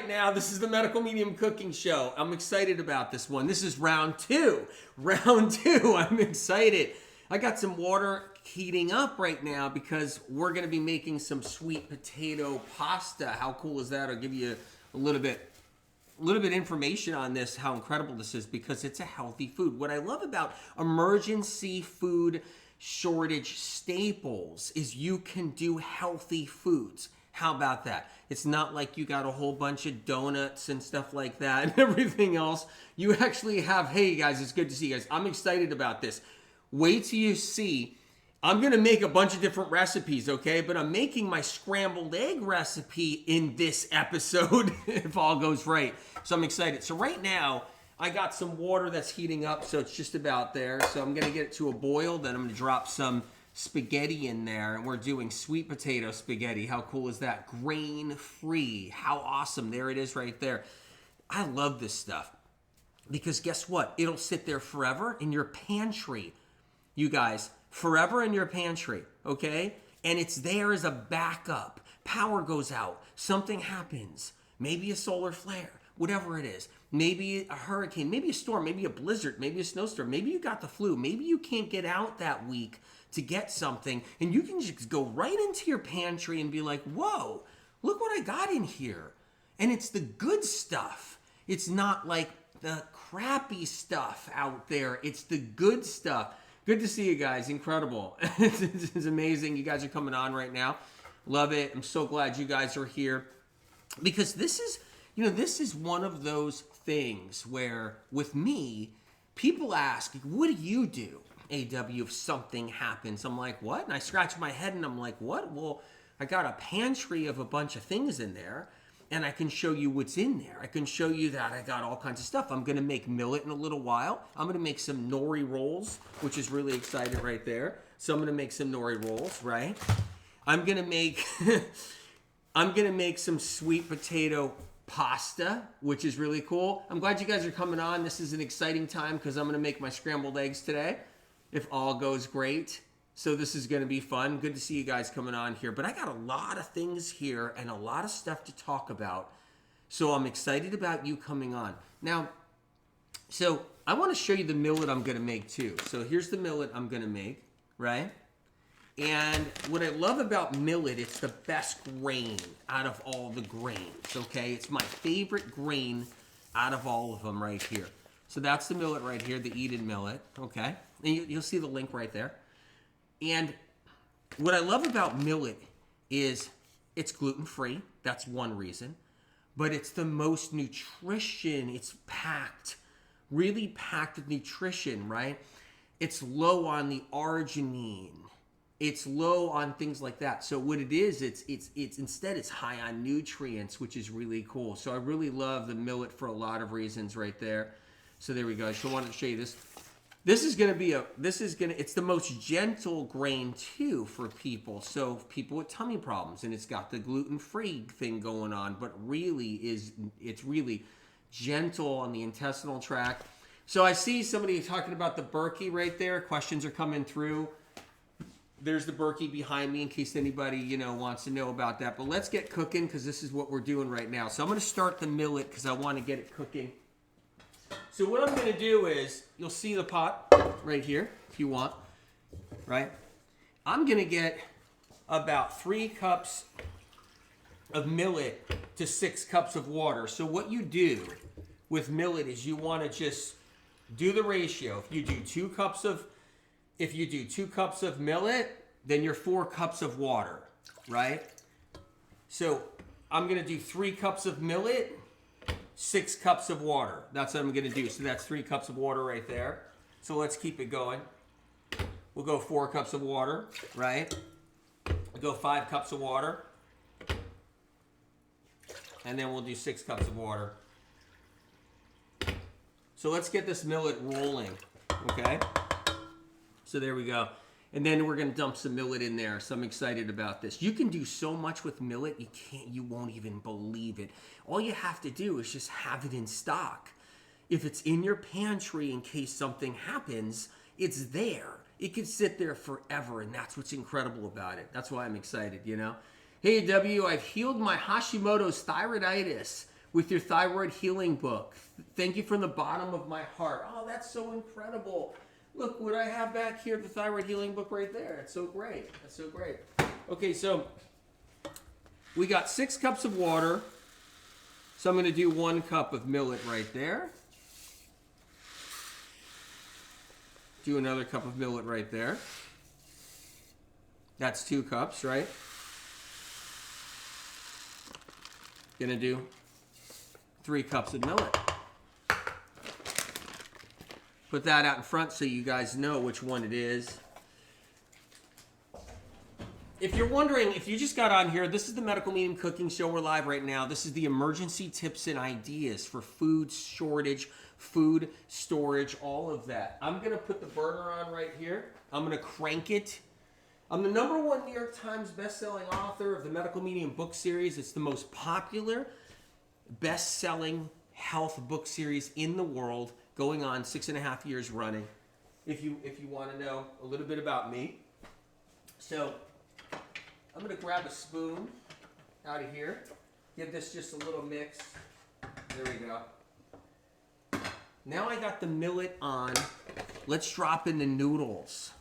now. This is the Medical Medium Cooking Show. I'm excited about this one. This is round two. Round two. I'm excited. I got some water heating up right now because we're going to be making some sweet potato pasta. How cool is that? I'll give you a little bit information on this, how incredible this is, because it's a healthy food. What I love about emergency food shortage staples is you can do healthy foods. How about that? It's not like you got a whole bunch of donuts and stuff like that and everything else. You actually have, hey guys, it's good to see you guys. I'm excited about this. Wait till you see. I'm going to make a bunch of different recipes, okay? But I'm making my scrambled egg recipe in this episode, if all goes right. So I'm excited. So right now, I got some water that's heating up, so it's just about there. So I'm going to get it to a boil. Then I'm going to drop some spaghetti in there, and we're doing sweet potato spaghetti. How cool is that? Grain-free. How awesome. There it is right there. I love this stuff because guess what? It'll sit there forever in your pantry, you guys. Forever in your pantry, okay? And it's there as a backup. Power goes out. Something happens. Maybe a solar flare. Whatever it is. Maybe a hurricane. Maybe a storm. Maybe a blizzard. Maybe a snowstorm. Maybe you got the flu. Maybe you can't get out that week to get something. And you can just go right into your pantry and be like, whoa, look what I got in here. And it's the good stuff. It's not like the crappy stuff out there. It's the good stuff. Good to see you guys. Incredible. It's amazing. You guys are coming on right now. Love it. I'm so glad you guys are here. Because this is one of those things where with me, people ask, what do you do, AW, if something happens? I'm like, what? And I scratch my head and I'm like, what? Well, I got a pantry of a bunch of things in there. And I can show you what's in there. I can show you that I got all kinds of stuff. I'm going to make millet in a little while. I'm going to make some nori rolls, which is really exciting right there. So I'm going to make some nori rolls, right? I'm going to make some sweet potato pasta, which is really cool. I'm glad you guys are coming on. This is an exciting time because I'm going to make my scrambled eggs today, if all goes great. So this is going to be fun. Good to see you guys coming on here. But I got a lot of things here and a lot of stuff to talk about. So I'm excited about you coming on. Now, so I want to show you the millet I'm going to make too. So here's the millet I'm going to make, right? And what I love about millet, it's the best grain out of all the grains, okay? It's my favorite grain out of all of them right here. So that's the millet right here, the Eden millet, okay? And you'll see the link right there. And what I love about millet is it's gluten-free. That's one reason. But it's the most nutrition. It's packed, really packed with nutrition, right? It's low on the arginine. It's low on things like that. So what it is, it's instead it's high on nutrients, which is really cool. So I really love the millet for a lot of reasons right there. So there we go. I just wanted to show you this. It's the most gentle grain too for people. So people with tummy problems, and it's got the gluten-free thing going on, but it's really gentle on the intestinal tract. So I see somebody talking about the Berkey right there. Questions are coming through. There's the Berkey behind me in case anybody, wants to know about that. But let's get cooking because this is what we're doing right now. So I'm going to start the millet because I want to get it cooking. So what I'm going to do is, you'll see the pot right here, if you want, right? I'm going to get about 3 cups of millet to 6 cups of water. So what you do with millet is you want to just do the ratio. If you do 2 cups of millet, then you're 4 cups of water, right? So I'm going to do 3 cups of millet, 6 cups of water. That's what I'm going to do. So that's 3 cups of water right there. So let's keep it going. We'll go 4 cups of water, right? We'll go 5 cups of water. And then we'll do 6 cups of water. So let's get this millet rolling, okay? So there we go. And then we're going to dump some millet in there. So I'm excited about this. You can do so much with millet, you won't even believe it. All you have to do is just have it in stock. If it's in your pantry in case something happens, it's there. It can sit there forever, and that's what's incredible about it. That's why I'm excited, Hey, W, I've healed my Hashimoto's thyroiditis with your thyroid healing book. Thank you from the bottom of my heart. Oh, that's so incredible. Look what I have back here, the thyroid healing book right there. It's so great. That's so great. Okay, so we got 6 cups of water. So I'm going to do 1 cup of millet right there. Do another cup of millet right there. That's 2 cups, right? Gonna do 3 cups of millet. Put that out in front so you guys know which one it is. If you're wondering, if you just got on here, this is the Medical Medium Cooking Show. We're live right now. This is the emergency tips and ideas for food shortage, food storage, all of that. I'm going to put the burner on right here. I'm going to crank it. I'm the #1 New York Times best-selling author of the Medical Medium book series. It's the most popular, best-selling health book series in the world, going on 6.5 years running. If you want to know a little bit about me. So I'm going to grab a spoon out of here. Give this just a little mix. There we go. Now I got the millet on. Let's drop in the noodles.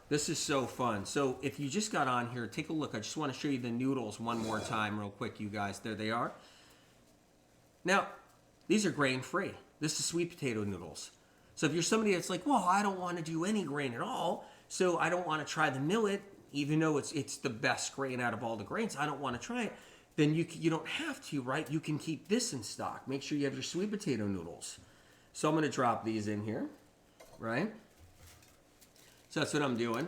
This is so fun. So if you just got on here, take a look. I just want to show you the noodles one more time real quick, you guys. There they are. Now, these are grain-free. This is sweet potato noodles. So if you're somebody that's like, well, I don't want to do any grain at all, so I don't want to try the millet, even though it's the best grain out of all the grains, I don't want to try it, then you don't have to, right? You can keep this in stock. Make sure you have your sweet potato noodles. So I'm going to drop these in here, right? So that's what I'm doing.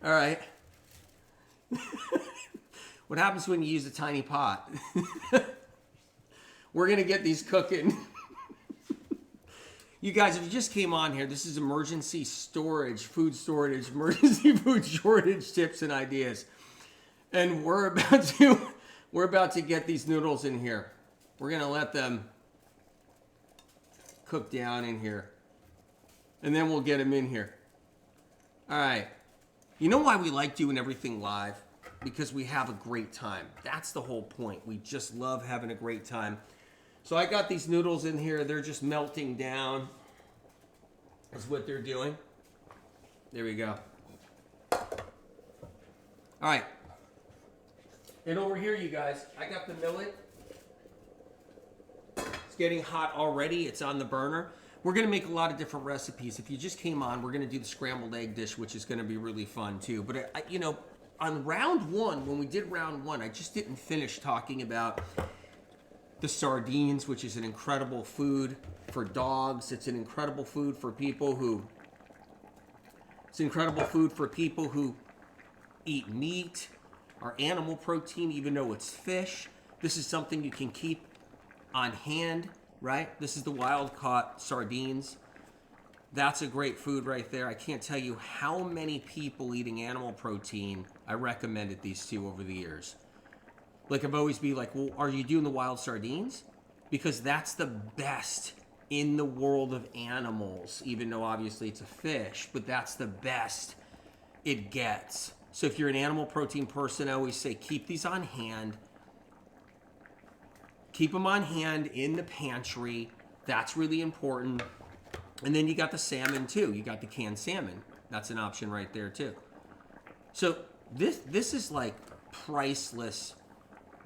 All right. What happens when you use a tiny pot? We're going to get these cooking. You guys, if you just came on here, this is emergency storage, food storage, emergency food shortage tips and ideas. And we're about to get these noodles in here. We're going to let them cook down in here. And then we'll get them in here. All right. You know why we like doing everything live? Because we have a great time. That's the whole point. We just love having a great time. So I got these noodles in here. They're just melting down. That's what they're doing. There we go. All right. And over here, you guys, I got the millet. It's getting hot already. It's on the burner. We're going to make a lot of different recipes. If you just came on, we're going to do the scrambled egg dish, which is going to be really fun too. But, you know, on round 1, when we did round 1, I just didn't finish talking about the sardines, which is an incredible food for dogs. It's an incredible food for people who eat meat or animal protein, even though it's fish. This is something you can keep on hand, right? This is the wild-caught sardines. That's a great food right there. I can't tell you how many people eating animal protein I recommended these to over the years. Like, I've always been like, well, are you doing the wild sardines? Because that's the best in the world of animals, even though obviously it's a fish, but that's the best it gets. So if you're an animal protein person, I always say keep these on hand. Keep them on hand in the pantry. That's really important. And then you got the salmon too. You got the canned salmon. That's an option right there too. So this is like priceless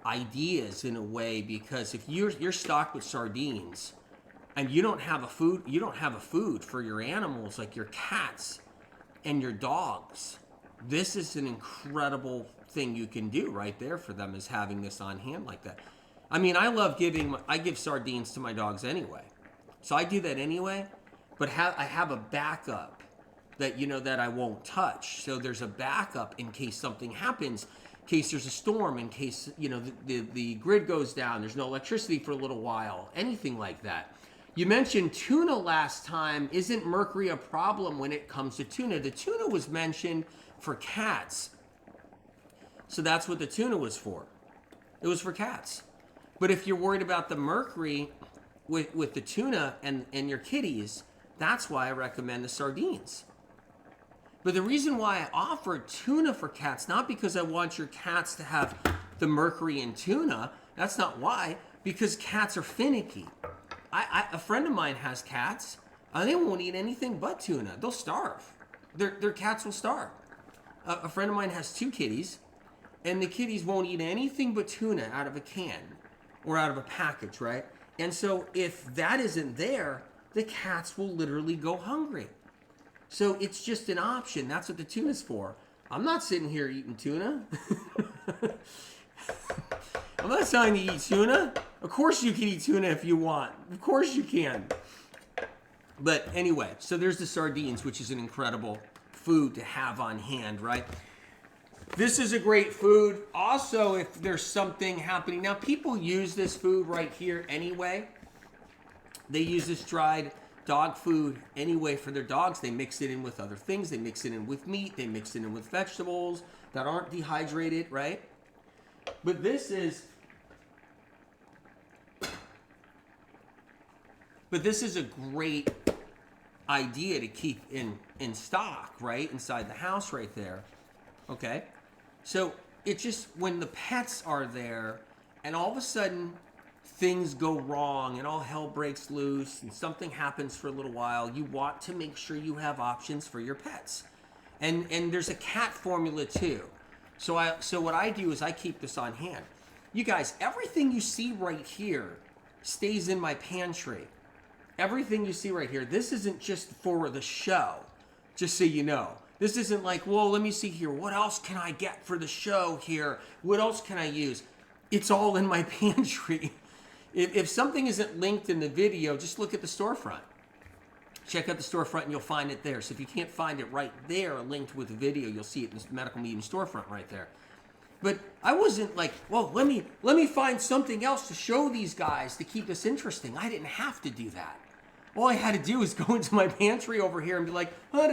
ideas in a way, because if you're stocked with sardines and you don't have a food for your animals, like your cats and your dogs, this is an incredible thing you can do right there for them, is having this on hand like that. I mean, I give sardines to my dogs anyway. So I do that anyway, but I have a backup that, you know, that I won't touch. So there's a backup in case something happens, in case there's a storm, in case, you know, the grid goes down, there's no electricity for a little while, anything like that. You mentioned tuna last time. Isn't mercury a problem when it comes to tuna? The tuna was mentioned for cats. So that's what the tuna was for. It was for cats. But if you're worried about the mercury with the tuna and your kitties, that's why I recommend the sardines. But the reason why I offer tuna for cats, not because I want your cats to have the mercury in tuna. That's not why. Because cats are finicky. A friend of mine has cats. They won't eat anything but tuna. They'll starve. Their cats will starve. A friend of mine has 2 kitties, and the kitties won't eat anything but tuna out of a can or out of a package, right? And so if that isn't there, the cats will literally go hungry. So it's just an option. That's what the tuna's for. I'm not sitting here eating tuna. I'm not telling you to eat tuna. Of course you can eat tuna if you want. Of course you can. But anyway, so there's the sardines, which is an incredible food to have on hand, right? This is a great food. Also, if there's something happening. Now, people use this food right here anyway. They use this dried dog food anyway for their dogs. They mix it in with other things. They mix it in with meat. They mix it in with vegetables that aren't dehydrated, right? But this is a great idea to keep in stock, right? Inside the house right there. Okay? So it just, when the pets are there and all of a sudden things go wrong and all hell breaks loose and something happens for a little while, you want to make sure you have options for your pets. And there's a cat formula too. So what I do is I keep this on hand. You guys, everything you see right here stays in my pantry. Everything you see right here, this isn't just for the show, just so you know. This isn't like, well, let me see here. What else can I get for the show here? What else can I use? It's all in my pantry. If something isn't linked in the video, just look at the storefront. Check out the storefront and you'll find it there. So if you can't find it right there linked with the video, you'll see it in the medical medium storefront right there. But I wasn't like, well, let me find something else to show these guys to keep this interesting. I didn't have to do that. All I had to do was go into my pantry over here and be like, let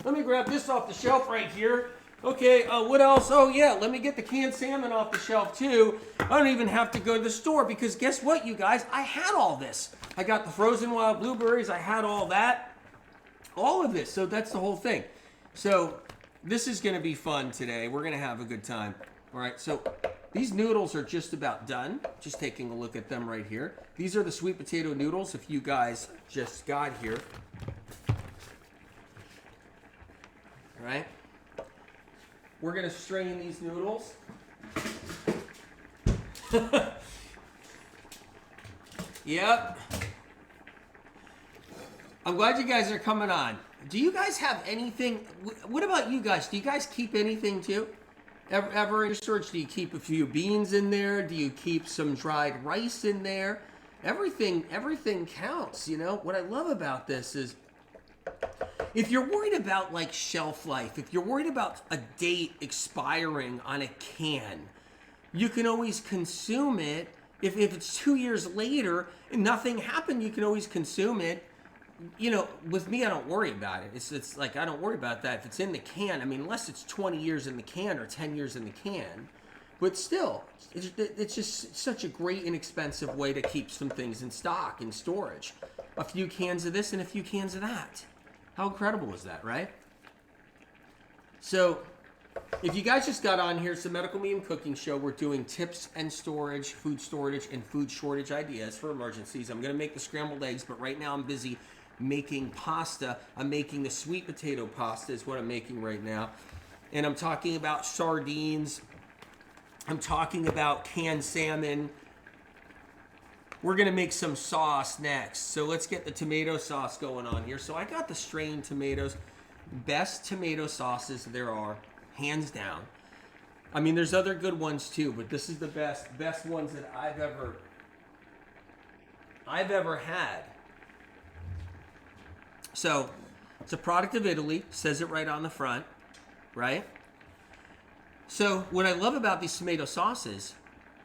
me grab this off the shelf right here. Okay, what else? Oh yeah, let me get the canned salmon off the shelf too. I don't even have to go to the store because guess what, you guys? I had all this. I got the frozen wild blueberries. I had all that. All of this. So that's the whole thing. So this is going to be fun today. We're going to have a good time. All right, so these noodles are just about done. Just taking a look at them right here. These are the sweet potato noodles if you guys just got here. All right. We're going to strain these noodles. Yep. I'm glad you guys are coming on. Do you guys have anything? What about you guys? Do you guys keep anything too? Ever in your storage? Do you keep a few beans in there? Do you keep some dried rice in there? Everything counts, you know? What I love about this is if you're worried about like shelf life, if you're worried about a date expiring on a can, you can always consume it. If it's 2 years later and nothing happened, you can always consume it. You know, with me, I don't worry about it. It's like I don't worry about that. If it's in the can, I mean, unless it's 20 years in the can or 10 years in the can. But still, it's just such a great inexpensive way to keep some things in stock, in storage. A few cans of this and a few cans of that. How incredible is that, right? So, if you guys just got on here, it's the Medical Medium Cooking Show. We're doing tips and storage, food shortage ideas for emergencies. I'm going to make the scrambled eggs, but right now I'm busy making pasta. I'm making the sweet potato pasta is what I'm making right now. And I'm talking about sardines. I'm talking about canned salmon. We're going to make some sauce next. So let's get the tomato sauce going on here. So I got the strained tomatoes. Best tomato sauces there are, hands down. I mean, there's other good ones too, but this is the best ones that I've ever had. So it's a product of Italy, says it right on the front, right? So what I love about these tomato sauces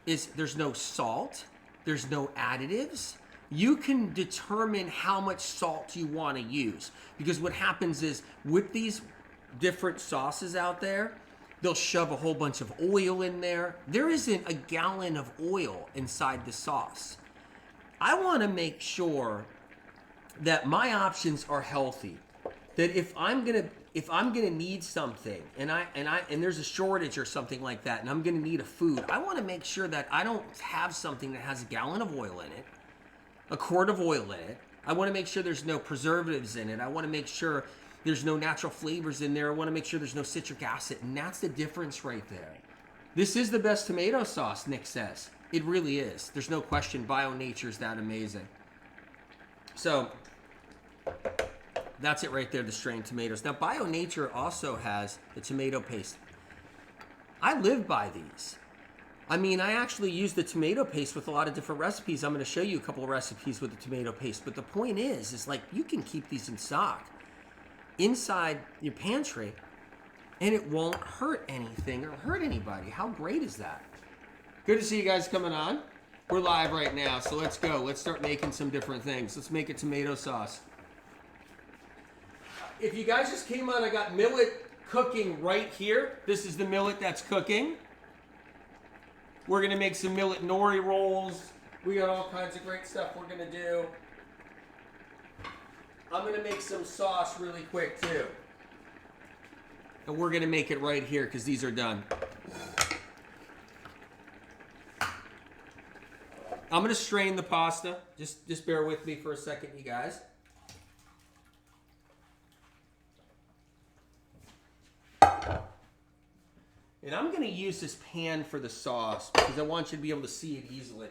is there's no salt, there's no additives. You can determine how much salt you want to use, because what happens is with these different sauces out there, they'll shove a whole bunch of oil in there. There isn't a gallon of oil inside the sauce. I want to make sure that my options are healthy. that if I'm gonna need something and there's a shortage or something like that and I'm gonna need a food, I want to make sure that I don't have something that has a gallon of oil in it, a quart of oil in it. I want to make sure there's no preservatives in it. I want to make sure there's no natural flavors in there. I want to make sure there's no citric acid, and that's the difference right there. This is the best tomato sauce, Nick says. It really is. There's no question. Bio Nature is that amazing. So that's it right there, the strained tomatoes. Now, Bio Nature also has the tomato paste. I live by these. I mean, I actually use the tomato paste with a lot of different recipes. I'm going to show you a couple of recipes with the tomato paste. But the point is like you can keep these in stock inside your pantry, and it won't hurt anything or hurt anybody. How great is that? Good to see you guys coming on. We're live right now, so let's go. Let's start making some different things. Let's make a tomato sauce. If you guys just came on, I got millet cooking right here. This is the millet that's cooking. We're going to make some millet nori rolls. We got all kinds of great stuff we're going to do. I'm going to make some sauce really quick too. And we're going to make it right here because these are done. I'm going to strain the pasta. Just bear with me for a second, you guys. And I'm going to use this pan for the sauce because I want you to be able to see it easily.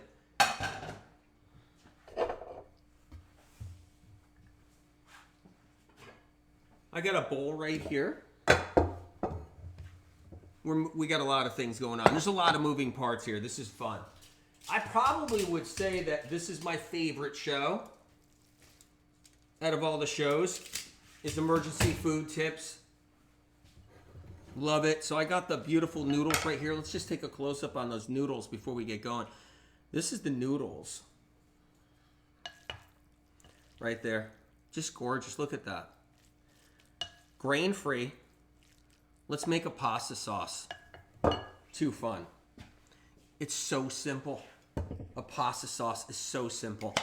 I got a bowl right here. We got a lot of things going on. There's a lot of moving parts here. This is fun. I probably would say that this is my favorite show out of all the shows. Is Emergency Food Tips. Love it. So I got the beautiful noodles right here. Let's just take a close-up on those noodles before we get going. This is the noodles. Right there. Just gorgeous. Look at that. Grain-free. Let's make a pasta sauce. Too fun. It's so simple. A pasta sauce is so simple.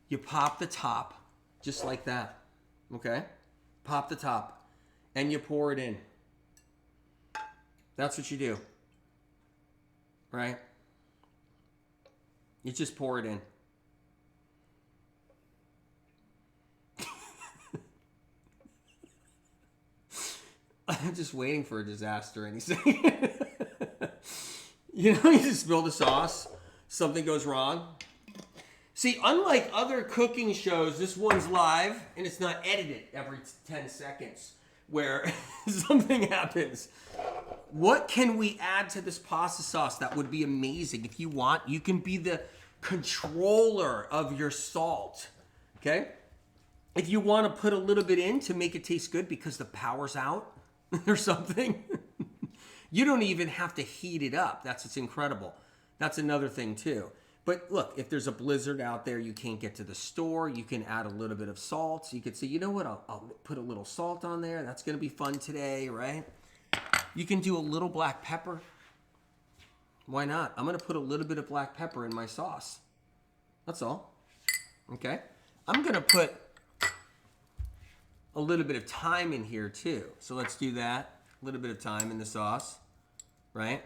You pop the top just like that. Okay? Pop the top. And you pour it in. That's what you do. Right? You just pour it in. I'm just waiting for a disaster any second. You know, you just spill the sauce, something goes wrong. See, unlike other cooking shows, this one's live and it's not edited every 10 seconds where something happens. What can we add to this pasta sauce that would be amazing? If you want, you can be the controller of your salt, okay? If you want to put a little bit in to make it taste good because the power's out or something, you don't even have to heat it up. That's what's incredible. That's another thing too. But look, if there's a blizzard out there, you can't get to the store, you can add a little bit of salt. So you could say, you know what, I'll put a little salt on there. That's going to be fun today, right? You can do a little black pepper. Why not? I'm going to put a little bit of black pepper in my sauce. That's all. Okay? I'm going to put a little bit of thyme in here too. So let's do that. A little bit of thyme in the sauce, right?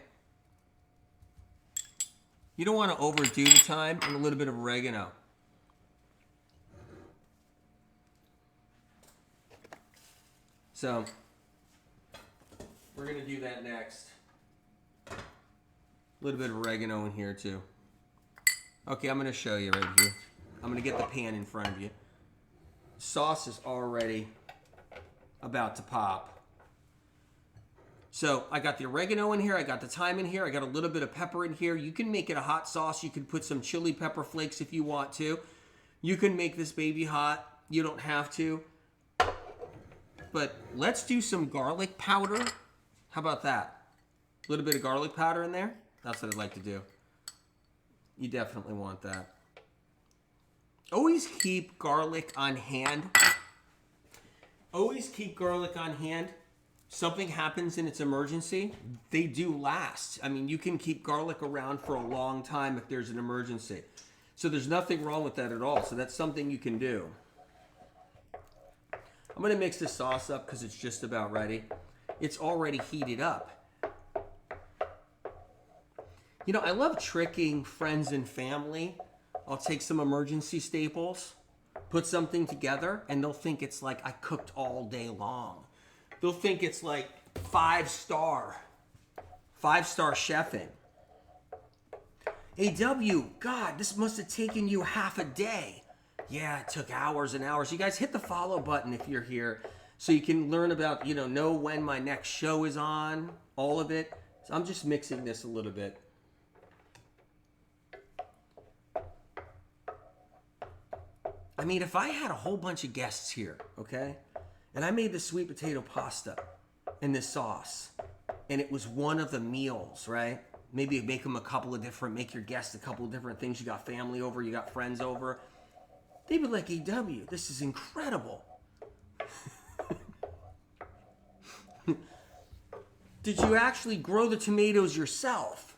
You don't want to overdo the thyme, and a little bit of oregano. So we're going to do that next. A little bit of oregano in here too. Okay, I'm going to show you right here. I'm going to get the pan in front of you. Sauce is already about to pop. So I got the oregano in here, I got the thyme in here, I got a little bit of pepper in here. You can make it a hot sauce. You can put some chili pepper flakes if you want to. You can make this baby hot. You don't have to. But let's do some garlic powder. How about that? A little bit of garlic powder in there. That's what I'd like to do. You definitely want that. Always keep garlic on hand. Always keep garlic on hand. Something happens and it's emergency, they do last. I mean, you can keep garlic around for a long time if there's an emergency. So there's nothing wrong with that at all. So that's something you can do. I'm gonna mix this sauce up because it's just about ready. It's already heated up. You know, I love tricking friends and family. I'll take some emergency staples, put something together, and they'll think it's like I cooked all day long. They'll think it's like five-star chefing. AW, God, this must have taken you half a day. Yeah, it took hours and hours. You guys hit the follow button if you're here so you can learn about, know when my next show is on, all of it. So I'm just mixing this a little bit. I mean, if I had a whole bunch of guests here, okay, and I made the sweet potato pasta and this sauce, and it was one of the meals, right? Maybe make them make your guests a couple of different things. You got family over, you got friends over. They'd be like, AW, this is incredible. Did you actually grow the tomatoes yourself?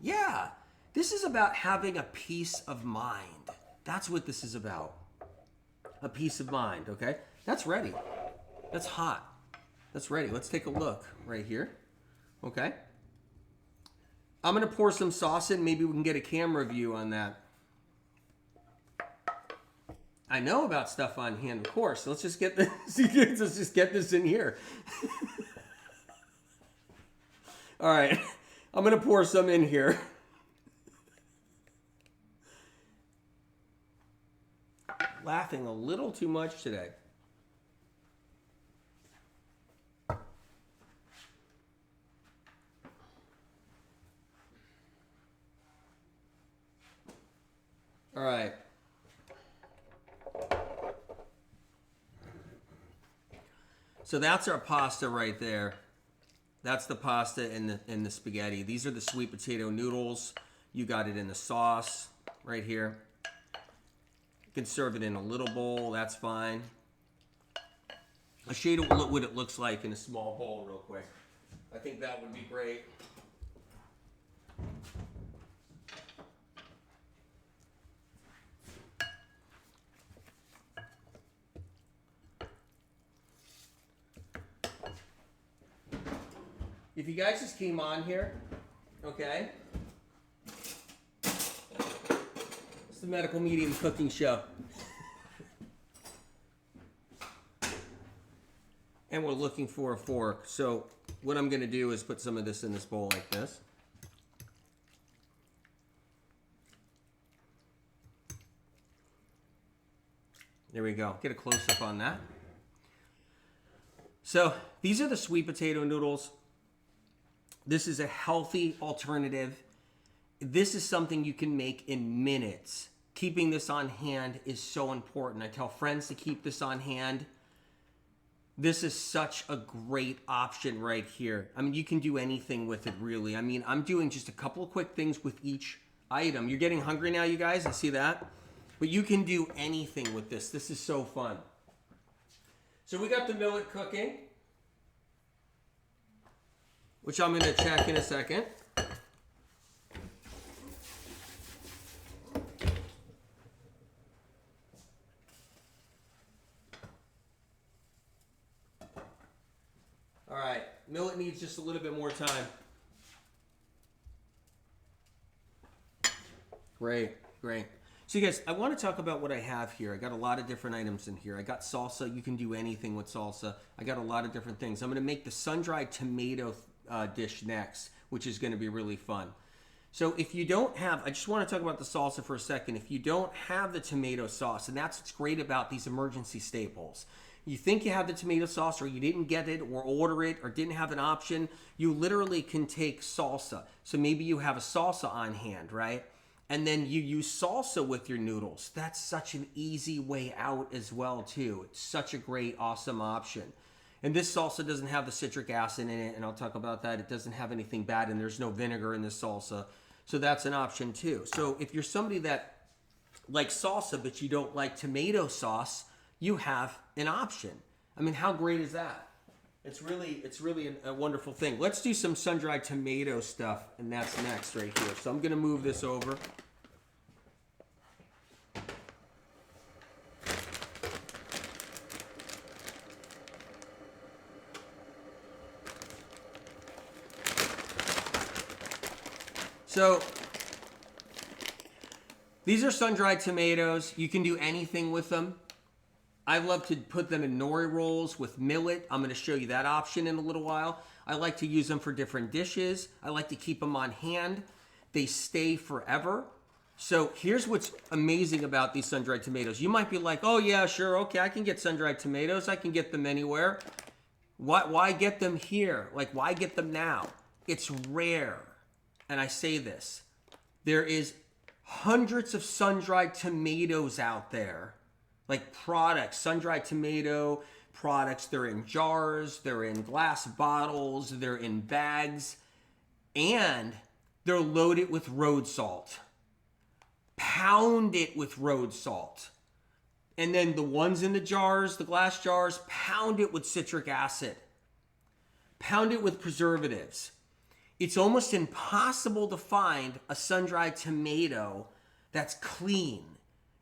Yeah. This is about having a peace of mind. That's what this is about. A peace of mind, okay? That's ready. That's hot. That's ready. Let's take a look right here. Okay. I'm going to pour some sauce in. Maybe we can get a camera view on that. I know about stuff on hand, of course. Let's just get this. Let's just get this in here. All right. I'm going to pour some in here. Laughing a little too much today. All right. So that's our pasta right there. That's the pasta and the spaghetti. These are the sweet potato noodles. You got it in the sauce right here. You can serve it in a little bowl. That's fine. I'll show you what it looks like in a small bowl real quick. I think that would be great. If you guys just came on here, okay? It's the Medical Medium Cooking Show. And we're looking for a fork. So what I'm gonna do is put some of this in this bowl like this. There we go. Get a close-up on that. So these are the sweet potato noodles. This is a healthy alternative. This is something you can make in minutes. Keeping this on hand is so important. I tell friends to keep this on hand. This is such a great option right here. I mean, you can do anything with it, really. I mean, I'm doing just a couple of quick things with each item. You're getting hungry now, you guys? I see that. But you can do anything with this. This is so fun. So we got the millet cooking, which I'm going to check in a second. All right, millet needs just a little bit more time. Great, great. So you guys, I want to talk about what I have here. I got a lot of different items in here. I got salsa. You can do anything with salsa. I got a lot of different things. I'm going to make the sun-dried tomato dish next, which is going to be really fun. So if you don't have, I just want to talk about the salsa for a second. If you don't have the tomato sauce, and that's what's great about these emergency staples. You think you have the tomato sauce, or you didn't get it or order it or didn't have an option, you literally can take salsa. So maybe you have a salsa on hand, right? And then you use salsa with your noodles. That's such an easy way out as well, too. It's such a great, awesome option. And this salsa doesn't have the citric acid in it, and I'll talk about that. It doesn't have anything bad, and there's no vinegar in this salsa. So that's an option, too. So if you're somebody that likes salsa, but you don't like tomato sauce, you have an option. I mean, how great is that? It's really a wonderful thing. Let's do some sun-dried tomato stuff, and that's next right here. So I'm going to move this over. So these are sun-dried tomatoes. You can do anything with them. I love to put them in nori rolls with millet. I'm going to show you that option in a little while. I like to use them for different dishes. I like to keep them on hand. They stay forever. So here's what's amazing about these sun-dried tomatoes. You might be like, oh yeah, sure, okay, I can get sun-dried tomatoes. I can get them anywhere. Why get them here? Like, why get them now? It's rare. And I say this. There is hundreds of sun-dried tomatoes out there. Like products, sun-dried tomato products. They're in jars, they're in glass bottles, they're in bags, and they're loaded with road salt. Pound it with road salt. And then the ones in the jars, the glass jars, pound it with citric acid. Pound it with preservatives. It's almost impossible to find a sun-dried tomato that's clean.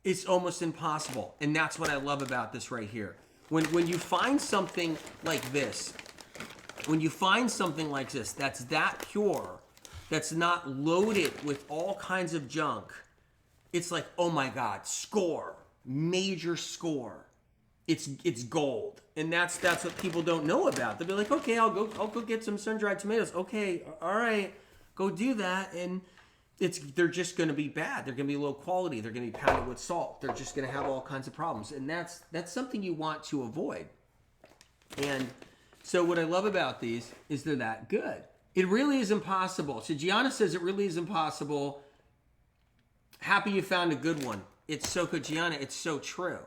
It's almost impossible. And that's what I love about this right here. When you find something like this, that's that pure, that's not loaded with all kinds of junk, it's like, oh my God, score, major score. It's gold. And that's what people don't know about. They'll be like, okay, I'll go get some sun-dried tomatoes. Okay, all right, go do that. And they're just going to be bad. They're going to be low quality. They're going to be pounded with salt. They're just going to have all kinds of problems. And that's something you want to avoid. And so what I love about these is they're that good. It really is impossible. So Gianna says it really is impossible. Happy you found a good one. It's so good, Gianna. It's so true.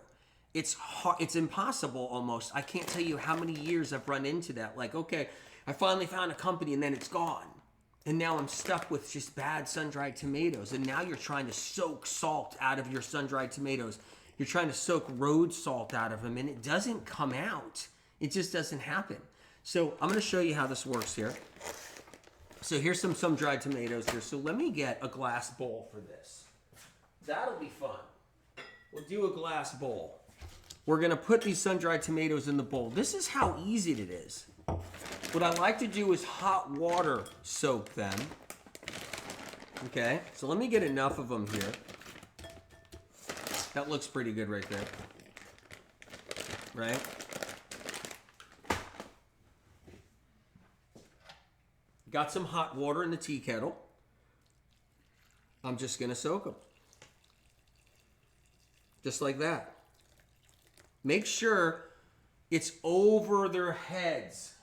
It's hard, it's impossible almost. I can't tell you how many years I've run into that. Like, okay, I finally found a company and then it's gone. And now I'm stuck with just bad sun-dried tomatoes. And now you're trying to soak salt out of your sun-dried tomatoes. You're trying to soak road salt out of them, and it doesn't come out. It just doesn't happen. So I'm going to show you how this works here. So here's some sun-dried tomatoes here. So let me get a glass bowl for this. That'll be fun. We'll do a glass bowl. We're going to put these sun-dried tomatoes in the bowl. This is how easy it is. What I like to do is hot water soak them. Okay, so let me get enough of them here. That looks pretty good right there. Right? Got some hot water in the tea kettle. I'm just going to soak them. Just like that. Make sure it's over their heads.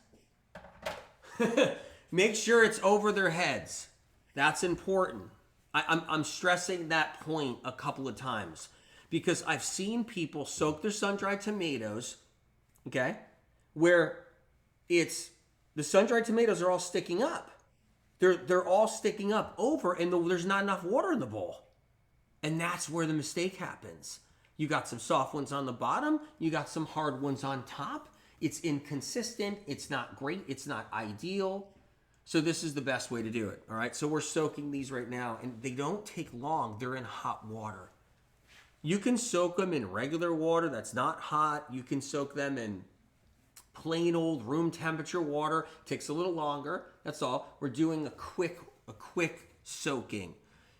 Make sure it's over their heads. That's important. I'm stressing that point a couple of times because I've seen people soak their sun-dried tomatoes, okay, where it's the sun-dried tomatoes are all sticking up. They're all sticking up over, and there's not enough water in the bowl, and that's where the mistake happens. You got some soft ones on the bottom. You got some hard ones on top. It's inconsistent. It's not great. It's not ideal. So this is the best way to do it. All right. So we're soaking these right now, and they don't take long. They're in hot water. You can soak them in regular water that's not hot. You can soak them in plain old room temperature water. Takes a little longer. That's all. We're doing a quick soaking.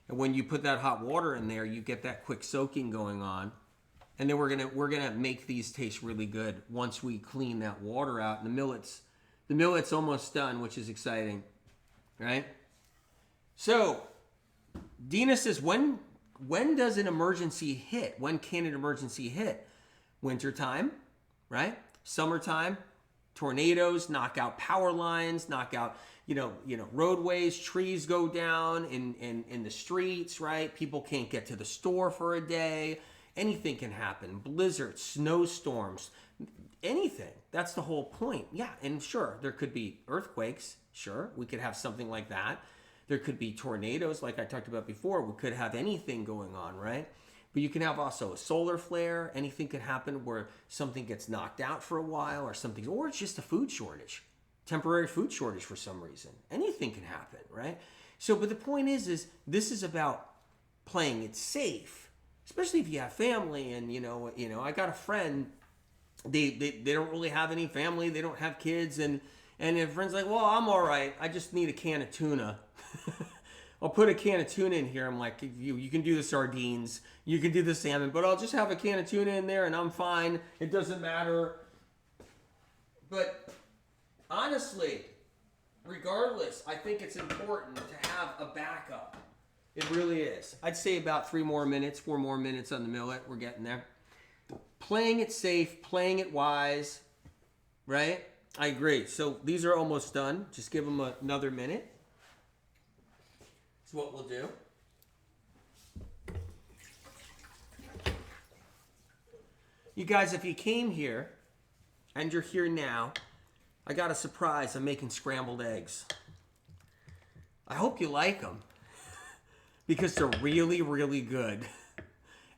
And when you put that hot water in there, you get that quick soaking going on. And then we're gonna make these taste really good once we clean that water out. And the millet's almost done, which is exciting, right? So Dina says, when does an emergency hit? When can an emergency hit? Wintertime, right? Summertime, tornadoes knock out power lines, knock out roadways, trees go down in the streets, right? People can't get to the store for a day. Anything can happen. Blizzards, snowstorms, anything. That's the whole point. Yeah, and sure, there could be earthquakes. Sure, we could have something like that. There could be tornadoes, like I talked about before. We could have anything going on, right? But you can have also a solar flare. Anything could happen where something gets knocked out for a while or it's just a food shortage, temporary food shortage for some reason. Anything can happen, right? So, but the point is this is about playing it safe. Especially if you have family and, I got a friend, they don't really have any family. They don't have kids. And if a friend's like, well, I'm all right. I just need a can of tuna. I'll put a can of tuna in here. I'm like, you can do the sardines, you can do the salmon, but I'll just have a can of tuna in there and I'm fine. It doesn't matter. But honestly, regardless, I think it's important to have a backup. It really is. I'd say about 4 more minutes on the millet. We're getting there. Playing it safe, playing it wise, right? I agree. So these are almost done. Just give them another minute. That's what we'll do. You guys, if you came here and you're here now, I got a surprise. I'm making scrambled eggs. I hope you like them because they're really, really good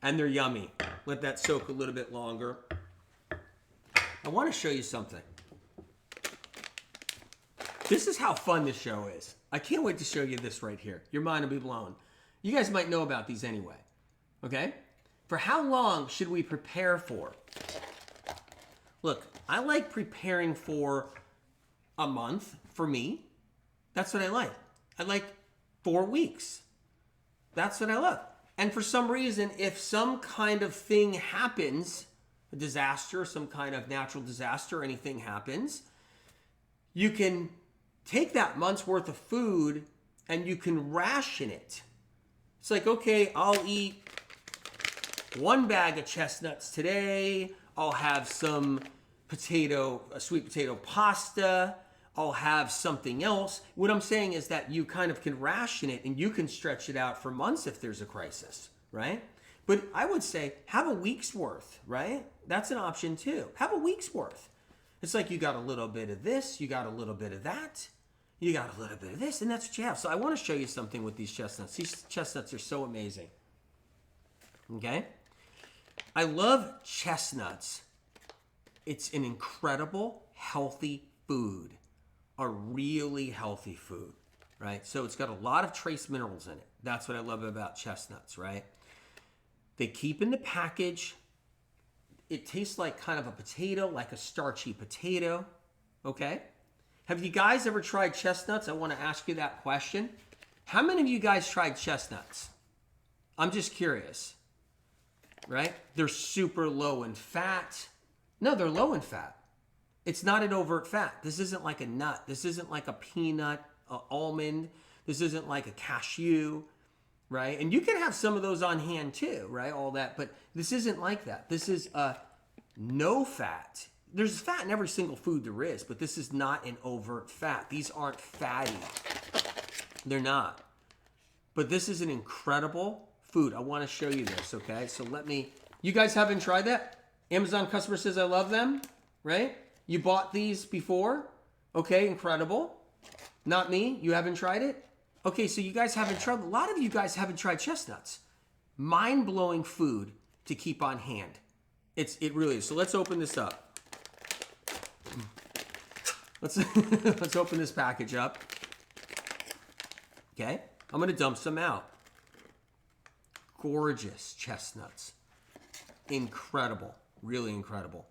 and they're yummy. Let that soak a little bit longer. I want to show you something. This is how fun this show is. I can't wait to show you this right here. Your mind will be blown. You guys might know about these anyway. Okay? For how long should we prepare for? Look, I like preparing for a month for me. That's what I like. I like 4 weeks. That's what I love. And for some reason, if some kind of thing happens, a disaster, some kind of natural disaster, anything happens, you can take that month's worth of food and you can ration it. It's like, okay, I'll eat 1 bag of chestnuts today. I'll have some sweet potato pasta. I'll have something else. What I'm saying is that you kind of can ration it and you can stretch it out for months if there's a crisis, right? But I would say have a week's worth, right? That's an option too. Have a week's worth. It's like you got a little bit of this, you got a little bit of that, you got a little bit of this, and that's what you have. So I want to show you something with these chestnuts. These chestnuts are so amazing. Okay? I love chestnuts. It's an incredible, healthy food. A really healthy food, right? So it's got a lot of trace minerals in it. That's what I love about chestnuts, right? They keep in the package. It tastes like kind of a potato, like a starchy potato, okay? Have you guys ever tried chestnuts? I want to ask you that question. How many of you guys tried chestnuts? I'm just curious, right? They're super low in fat. No, they're low in fat. It's not an overt fat. This isn't like a nut. This isn't like a peanut, an almond. This isn't like a cashew, right? And you can have some of those on hand too, right? All that, but this isn't like that. This is no fat. There's fat in every single food there is, but this is not an overt fat. These aren't fatty. They're not. But this is an incredible food. I want to show you this, okay? So you guys haven't tried that? Amazon customer says I love them, right? You bought these before? Okay, incredible. Not me? You haven't tried it? Okay, so you guys haven't tried. A lot of you guys haven't tried chestnuts. Mind-blowing food to keep on hand. It really is. So let's open this up. Let's open this package up. Okay, I'm gonna dump some out. Gorgeous chestnuts. Incredible, really incredible.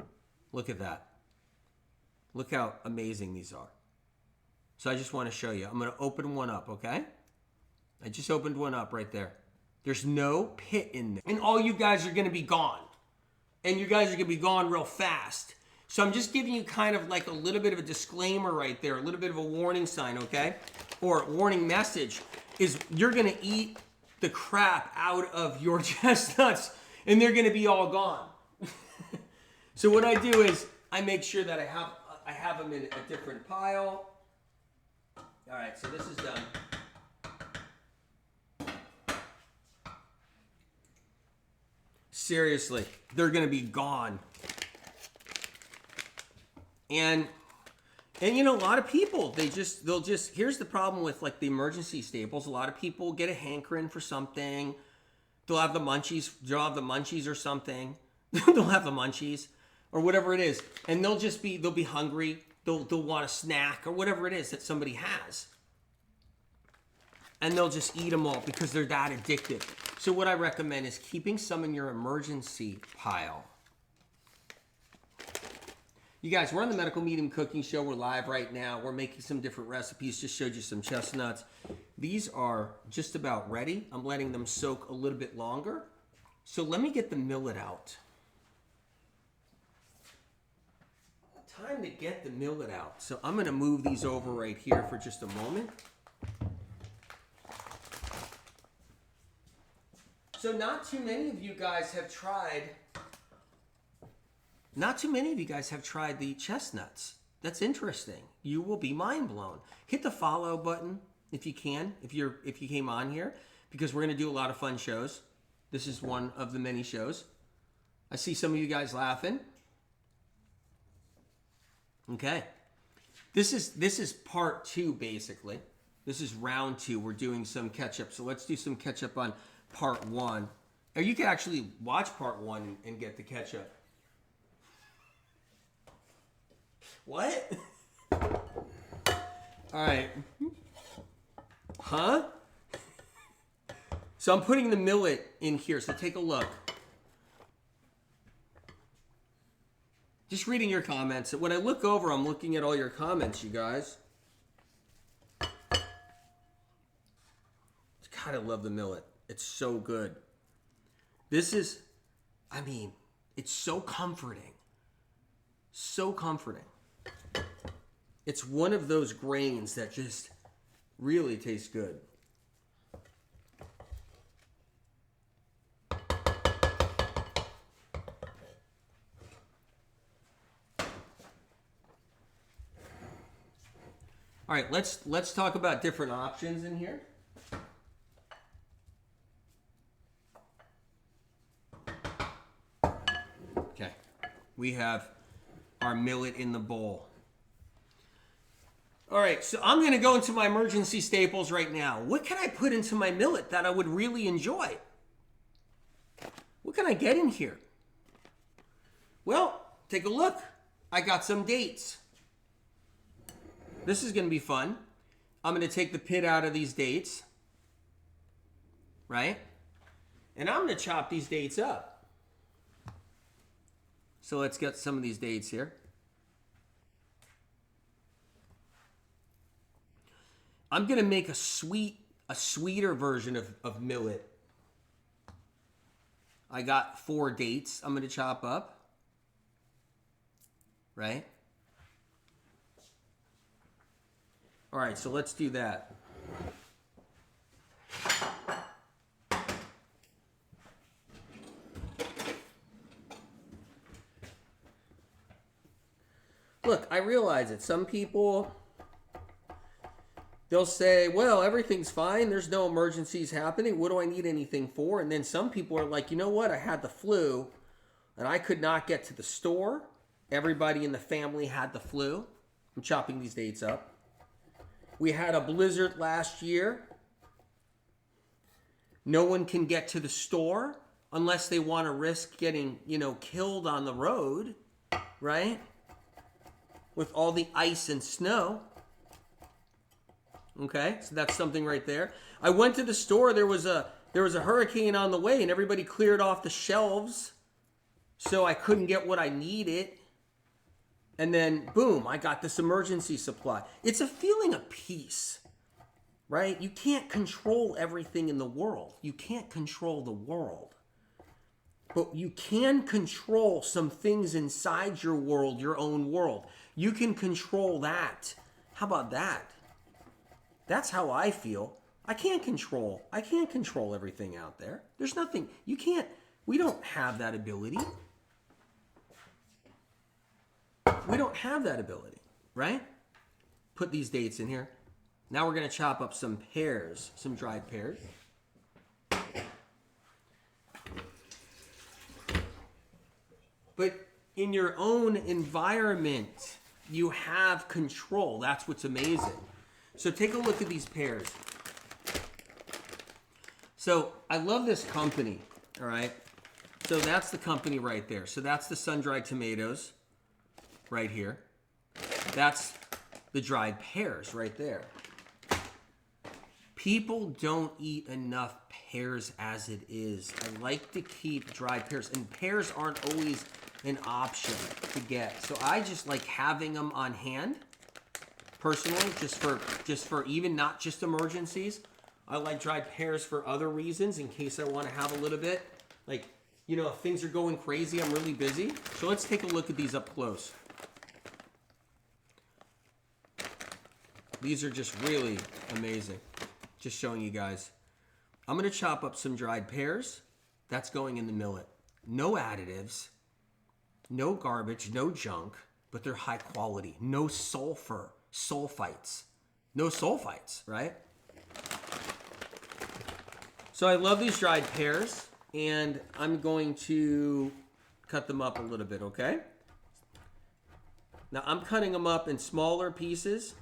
Look at that. Look how amazing these are. So I just want to show you. I'm going to open one up, okay? I just opened one up right there. There's no pit in there. And all you guys are going to be gone. And you guys are going to be gone real fast. So I'm just giving you kind of like a little bit of a disclaimer right there, a little bit of a warning sign, okay? Or warning message is you're going to eat the crap out of your chestnuts and they're going to be all gone. So what I do is I make sure that I have them in a different pile. All right, so this is done. Seriously, they're going to be gone. And you know, a lot of people, they'll just, here's the problem with like the emergency staples. A lot of people get a hankering for something. They'll have the munchies or something. They'll have the munchies or whatever it is. And they'll be hungry. They'll want a snack or whatever it is that somebody has. And they'll just eat them all because they're that addictive. So what I recommend is keeping some in your emergency pile. You guys, we're on the Medical Medium Cooking Show. We're live right now. We're making some different recipes. Just showed you some chestnuts. These are just about ready. I'm letting them soak a little bit longer. So let me get the millet out. Time to get the millet out. So I'm going to move these over right here for just a moment. So not too many of you guys have tried the chestnuts. That's interesting. You will be mind blown. Hit the follow button if you can, if you came on here, because we're going to do a lot of fun shows. This is one of the many shows. I see some of you guys laughing. Okay. This is part 2 basically. This is round 2. We're doing some catch up. So let's do some catch up on part 1. Or you can actually watch part 1 and get the catch up. What? All right. Huh? So I'm putting the millet in here. So take a look. Just reading your comments. When I look over, I'm looking at all your comments, you guys. God, I love the millet. It's so good. This is, I mean, it's so comforting. So comforting. It's one of those grains that just really tastes good. All right, let's talk about different options in here. Okay, we have our millet in the bowl. All right, so I'm going to go into my emergency staples right now. What can I put into my millet that I would really enjoy? What can I get in here? Well, take a look. I got some dates. This is going to be fun. I'm going to take the pit out of these dates, right? And I'm going to chop these dates up. So let's get some of these dates here. I'm going to make a sweeter version of millet. I got 4 dates I'm going to chop up, right? All right, so let's do that. Look, I realize it. Some people, they'll say, well, everything's fine. There's no emergencies happening. What do I need anything for? And then some people are like, you know what? I had the flu and I could not get to the store. Everybody in the family had the flu. I'm chopping these dates up. We had a blizzard last year. No one can get to the store unless they want to risk getting, killed on the road, right? With all the ice and snow. Okay, so that's something right there. I went to the store. There was a hurricane on the way, and everybody cleared off the shelves, so I couldn't get what I needed. And then, boom, I got this emergency supply. It's a feeling of peace, right? You can't control everything in the world. You can't control the world. But you can control some things inside your world, your own world. You can control that. How about that? That's how I feel. I can't control everything out there. There's nothing, we don't have that ability. We don't have that ability, right? Put these dates in here. Now we're going to chop up some pears, some dried pears. But in your own environment, you have control. That's what's amazing. So take a look at these pears. So I love this company, all right? So that's the company right there. So that's the sun-dried tomatoes right here. That's the dried pears right there. People don't eat enough pears as it is. I like to keep dried pears, and pears aren't always an option to get. So I just like having them on hand. personally, just for even not just emergencies. I like dried pears for other reasons, in case I want to have a little bit. Like, you know, if things are going crazy, I'm really busy. So let's take a look at these up close. These are just really amazing. Just showing you guys. I'm going to chop up some dried pears. That's going in the millet. No additives, no garbage, no junk, but they're high quality. No sulfur, sulfites. No sulfites, right? So I love these dried pears, and I'm going to cut them up a little bit, okay? Now I'm cutting them up in smaller pieces,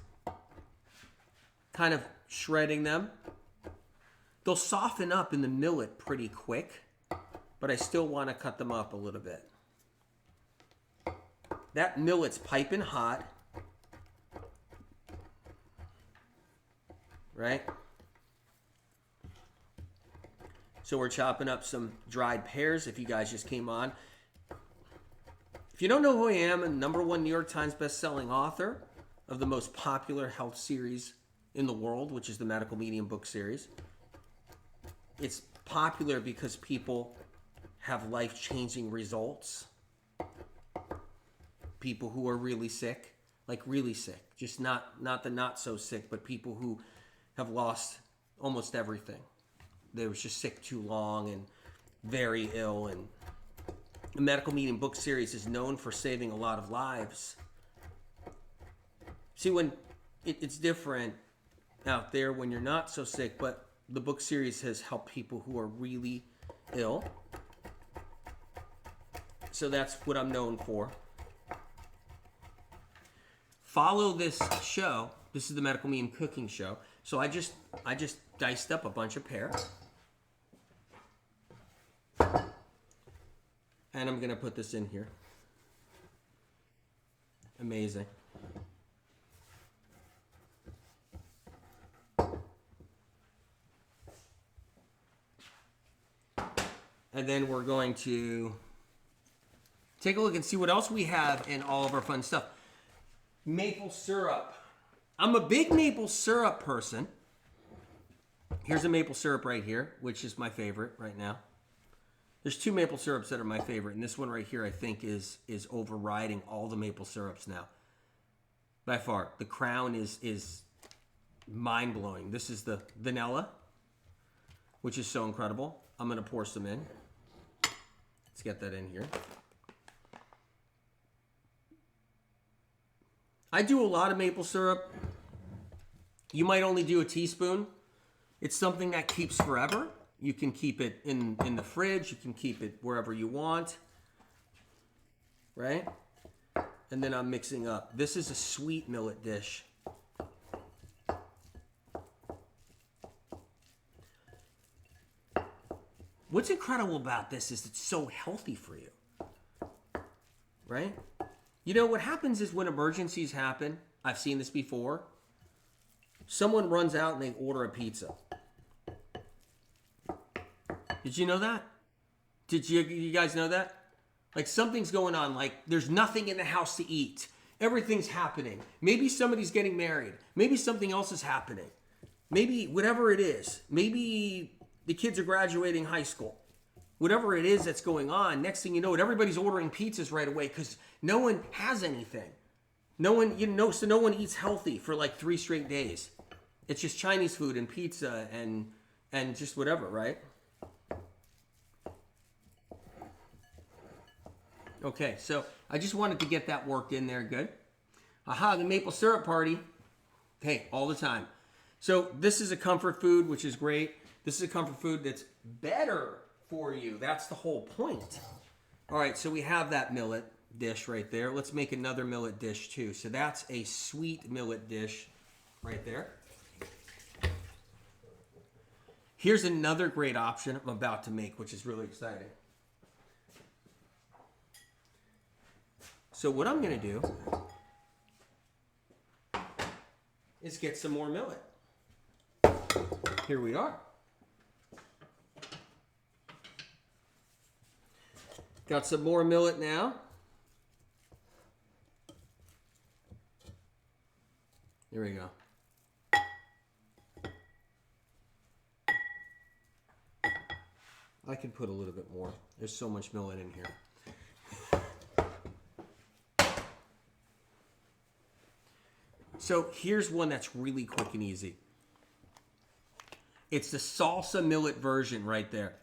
kind of shredding them. They'll soften up in the millet pretty quick, but I still want to cut them up a little bit. That millet's piping hot, right? So we're chopping up some dried pears if you guys just came on. If you don't know who I am, I'm the #1 New York Times best-selling author of the most popular health series in the world, which is the Medical Medium book series. It's popular because people have life-changing results. People who are really sick, like really sick, just not the not so sick, but people who have lost almost everything. They was just sick too long and very ill. And the Medical Medium book series is known for saving a lot of lives. See, when it's different out there when you're not so sick, but the book series has helped people who are really ill. So that's what I'm known for. Follow this show. This is the Medical Medium cooking show. So I just diced up a bunch of pear. And I'm going to put this in here. Amazing. And then we're going to take a look and see what else we have in all of our fun stuff. Maple syrup. I'm a big maple syrup person. Here's a maple syrup right here, which is my favorite right now. There's 2 maple syrups that are my favorite, and this one right here I think is overriding all the maple syrups now. By far. The Crown is mind-blowing. This is the vanilla, which is so incredible. I'm going to pour some in. Let's get that in here. I do a lot of maple syrup. You might only do a teaspoon. It's something that keeps forever. You can keep it in the fridge. You can keep it wherever you want. Right? And then I'm mixing up. This is a sweet millet dish. What's incredible about this is it's so healthy for you. Right? You know, what happens is when emergencies happen, I've seen this before, someone runs out and they order a pizza. Did you know that? Did you guys know that? Like something's going on, like there's nothing in the house to eat. Everything's happening. Maybe somebody's getting married. Maybe something else is happening. Maybe whatever it is. Maybe the kids are graduating high school. Whatever it is that's going on, next thing you know, everybody's ordering pizzas right away because no one has anything. No one, so no one eats healthy for like 3 straight days. It's just Chinese food and pizza and just whatever, right? Okay, so I just wanted to get that worked in there good. Aha, the maple syrup party. Hey, all the time. So this is a comfort food, which is great. This is a comfort food that's better for you. That's the whole point. All right, so we have that millet dish right there. Let's make another millet dish too. So that's a sweet millet dish right there. Here's another great option I'm about to make, which is really exciting. So what I'm going to do is get some more millet. Here we are. Got some more millet now. Here we go. I could put a little bit more. There's so much millet in here. So here's one that's really quick and easy. It's the salsa millet version right there.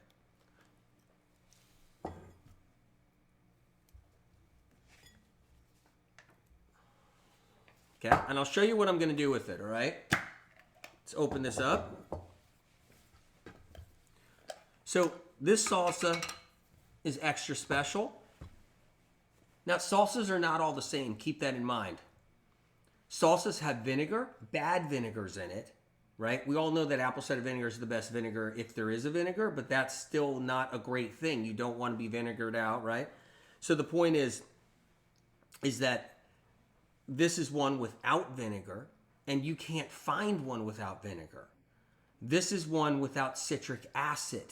Okay, and I'll show you what I'm going to do with it, all right? Let's open this up. So this salsa is extra special. Now, salsas are not all the same. Keep that in mind. Salsas have vinegar, bad vinegars in it, right? We all know that apple cider vinegar is the best vinegar if there is a vinegar, but that's still not a great thing. You don't want to be vinegared out, right? So the point is that this is one without vinegar, and you can't find one without vinegar. This is one without citric acid.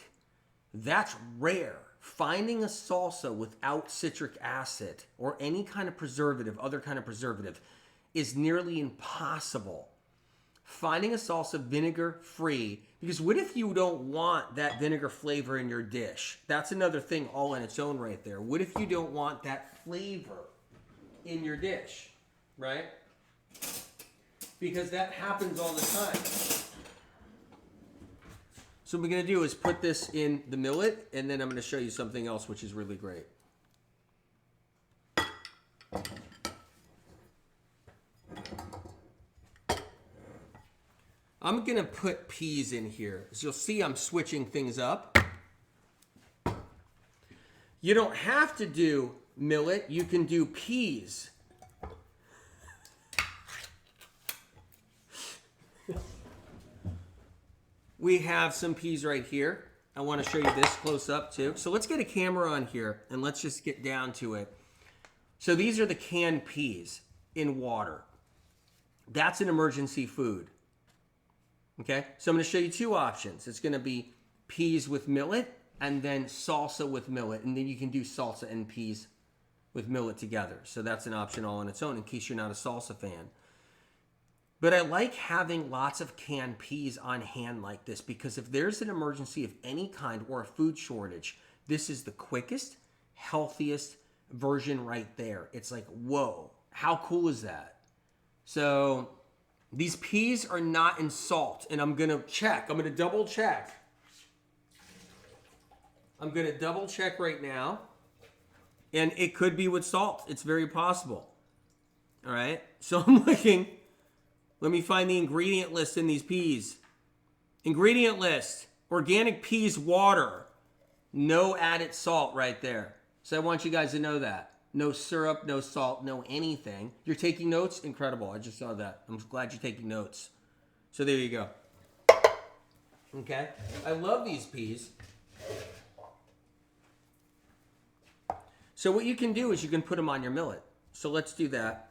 That's rare. Finding a salsa without citric acid or any kind of preservative, other kind of preservative, is nearly impossible. Finding a salsa vinegar-free, because what if you don't want that vinegar flavor in your dish? That's another thing all on its own right there. What if you don't want that flavor in your dish, right? Because that happens all the time. So what we're going to do is put this in the millet, and then I'm going to show you something else which is really great. I'm going to put peas in here. As you'll see, I'm switching things up. You don't have to do millet. You can do peas. We have some peas right here. I want to show you this close up too. So let's get a camera on here and let's just get down to it. So these are the canned peas in water. That's an emergency food. Okay, so I'm going to show you two options. It's going to be peas with millet and then salsa with millet. And then you can do salsa and peas with millet together. So that's an option all on its own in case you're not a salsa fan. But I like having lots of canned peas on hand like this because if there's an emergency of any kind or a food shortage, this is the quickest, healthiest version right there. It's like, whoa, how cool is that? So these peas are not in salt, and I'm going to check. I'm going to double check. I'm going to double check right now, and it could be with salt. It's very possible. All right, so I'm looking. Let me find the ingredient list in these peas. Ingredient list, organic peas water. No added salt right there. So I want you guys to know that. No syrup, no salt, no anything. You're taking notes? Incredible. I just saw that. I'm glad you're taking notes. So there you go. Okay. I love these peas. So what you can do is you can put them on your millet. So let's do that.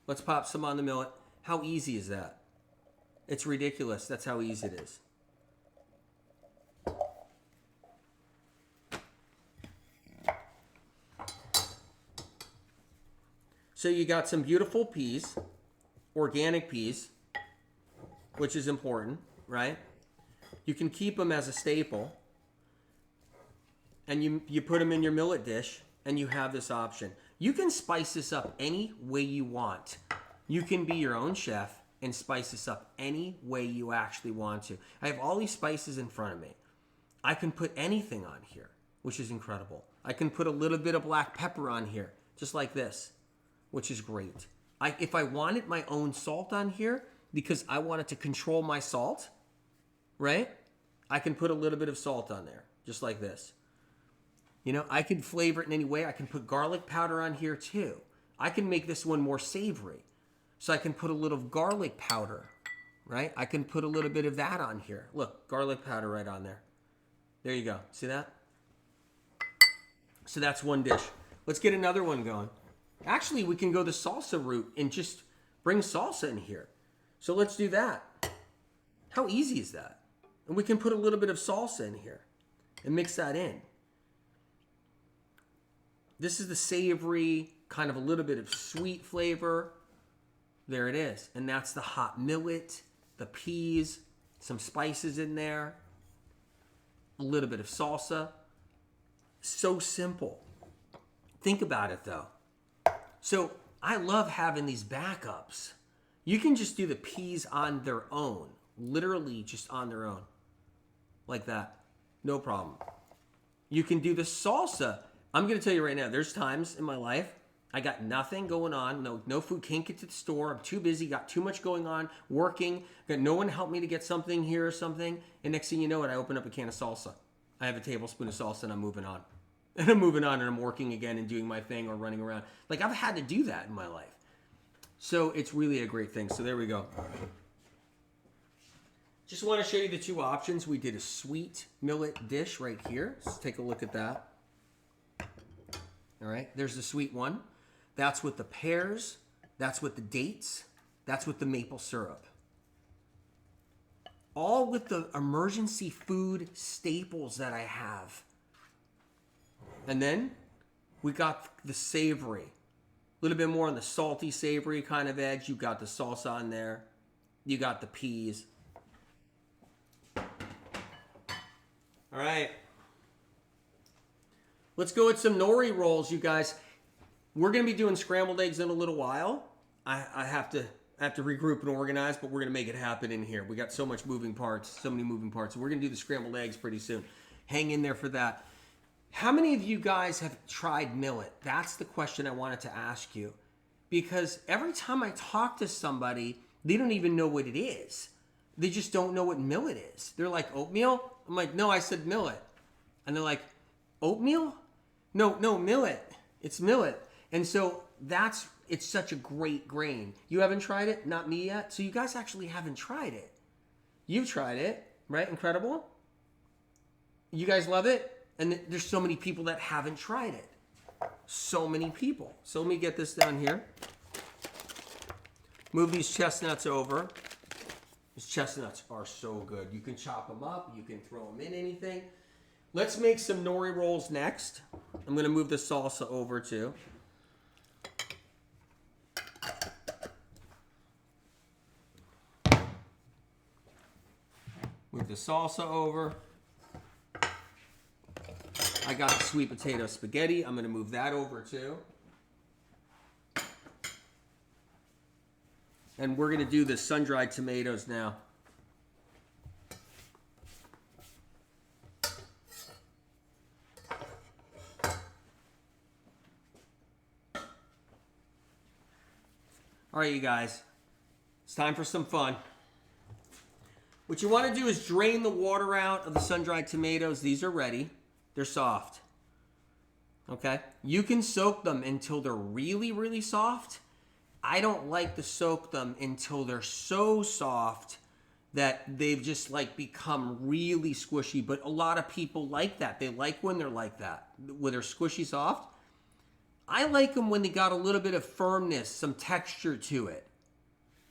Let's pop some on the millet. How easy is that? It's ridiculous. That's how easy it is. So you got some beautiful peas, organic peas, which is important, right? You can keep them as a staple. And you put them in your millet dish, and you have this option. You can spice this up any way you want. You can be your own chef and spice this up any way you actually want to. I have all these spices in front of me. I can put anything on here, which is incredible. I can put a little bit of black pepper on here, just like this, which is great. If I wanted my own salt on here, because I wanted to control my salt, right? I can put a little bit of salt on there, just like this. You know, I can flavor it in any way. I can put garlic powder on here too. I can make this one more savory. So I can put a little garlic powder, right? I can put a little bit of that on here. Look, garlic powder right on there. There you go. See that? So that's one dish. Let's get another one going. Actually, we can go the salsa route and just bring salsa in here. So let's do that. How easy is that? And we can put a little bit of salsa in here and mix that in. This is the savory, kind of a little bit of sweet flavor. There it is. And that's the hot millet, the peas, some spices in there, a little bit of salsa. So simple. Think about it though. So I love having these backups. You can just do the peas on their own, literally just on their own, like that. No problem. You can do the salsa. I'm going to tell you right now, there's times in my life I got nothing going on, no food, can't get to the store, I'm too busy, got too much going on, working, got no one help me to get something here or something, and next thing you know it, I open up a can of salsa. I have a tablespoon of salsa and I'm moving on. And I'm moving on and I'm working again and doing my thing or running around. Like I've had to do that in my life. So it's really a great thing. So there we go. Just want to show you the two options. We did a sweet millet dish right here. Let's take a look at that. All right, there's the sweet one. That's with the pears. That's with the dates. That's with the maple syrup. All with the emergency food staples that I have. And then we got the savory. A little bit more on the salty, savory kind of edge. You got the salsa on there. You got the peas. All right. Let's go with some nori rolls, you guys. We're going to be doing scrambled eggs in a little while. I have to regroup and organize, but we're going to make it happen in here. We got so much moving parts, so many moving parts. We're going to do the scrambled eggs pretty soon. Hang in there for that. How many of you guys have tried millet? That's the question I wanted to ask you. Because every time I talk to somebody, they don't even know what it is. They just don't know what millet is. They're like, oatmeal? I'm like, no, I said millet. And they're like, oatmeal? No, millet. It's millet. And so it's such a great grain. You haven't tried it? Not me yet. So you guys actually haven't tried it. You've tried it, right? Incredible. You guys love it? And there's so many people that haven't tried it. So many people. So let me get this down here. Move these chestnuts over. These chestnuts are so good. You can chop them up. You can throw them in anything. Let's make some nori rolls next. I'm going to move the salsa over too. Move the salsa over. I got the sweet potato spaghetti. I'm going to move that over too. And we're going to do the sun-dried tomatoes now. All right, you guys. It's time for some fun. What you want to do is drain the water out of the sun-dried tomatoes. These are ready. They're soft. Okay? You can soak them until they're really, really soft. I don't like to soak them until they're so soft that they've just like become really squishy. But a lot of people like that. They like when they're like that, when they're squishy soft. I like them when they got a little bit of firmness, some texture to it.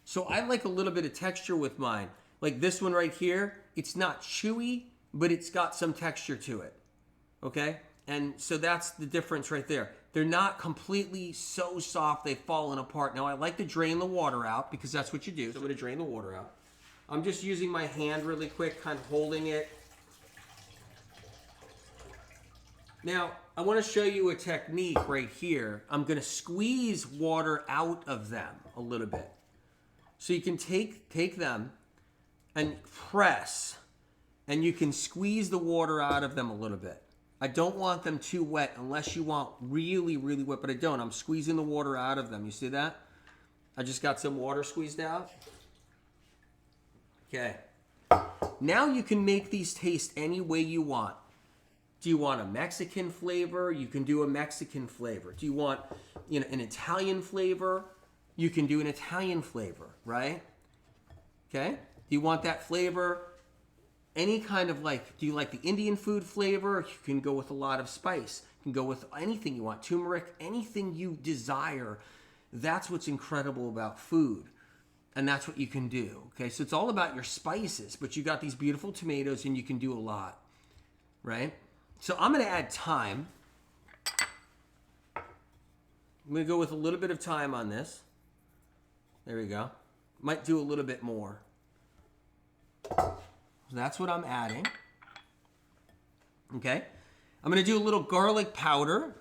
So I like a little bit of texture with mine. Like this one right here, it's not chewy, but it's got some texture to it. Okay? And so that's the difference right there. They're not completely so soft they've fallen apart. Now I like to drain the water out because that's what you do. So I'm going to drain the water out. I'm just using my hand really quick, kind of holding it. Now, I want to show you a technique right here. I'm going to squeeze water out of them a little bit. So you can take them and press, and you can squeeze the water out of them a little bit. I don't want them too wet unless you want really, really wet, but I don't. I'm squeezing the water out of them. You see that? I just got some water squeezed out. Okay. Now you can make these taste any way you want. Do you want a Mexican flavor? You can do a Mexican flavor. Do you want, an Italian flavor? You can do an Italian flavor, right? Okay? Do you want that flavor? Any kind of do you like the Indian food flavor? You can go with a lot of spice. You can go with anything you want. Turmeric, anything you desire. That's what's incredible about food. And that's what you can do. Okay, so it's all about your spices. But you got these beautiful tomatoes and you can do a lot. Right? So I'm going to add thyme. I'm going to go with a little bit of thyme on this. There we go. Might do a little bit more. So that's what I'm adding. Okay. I'm going to do a little garlic powder.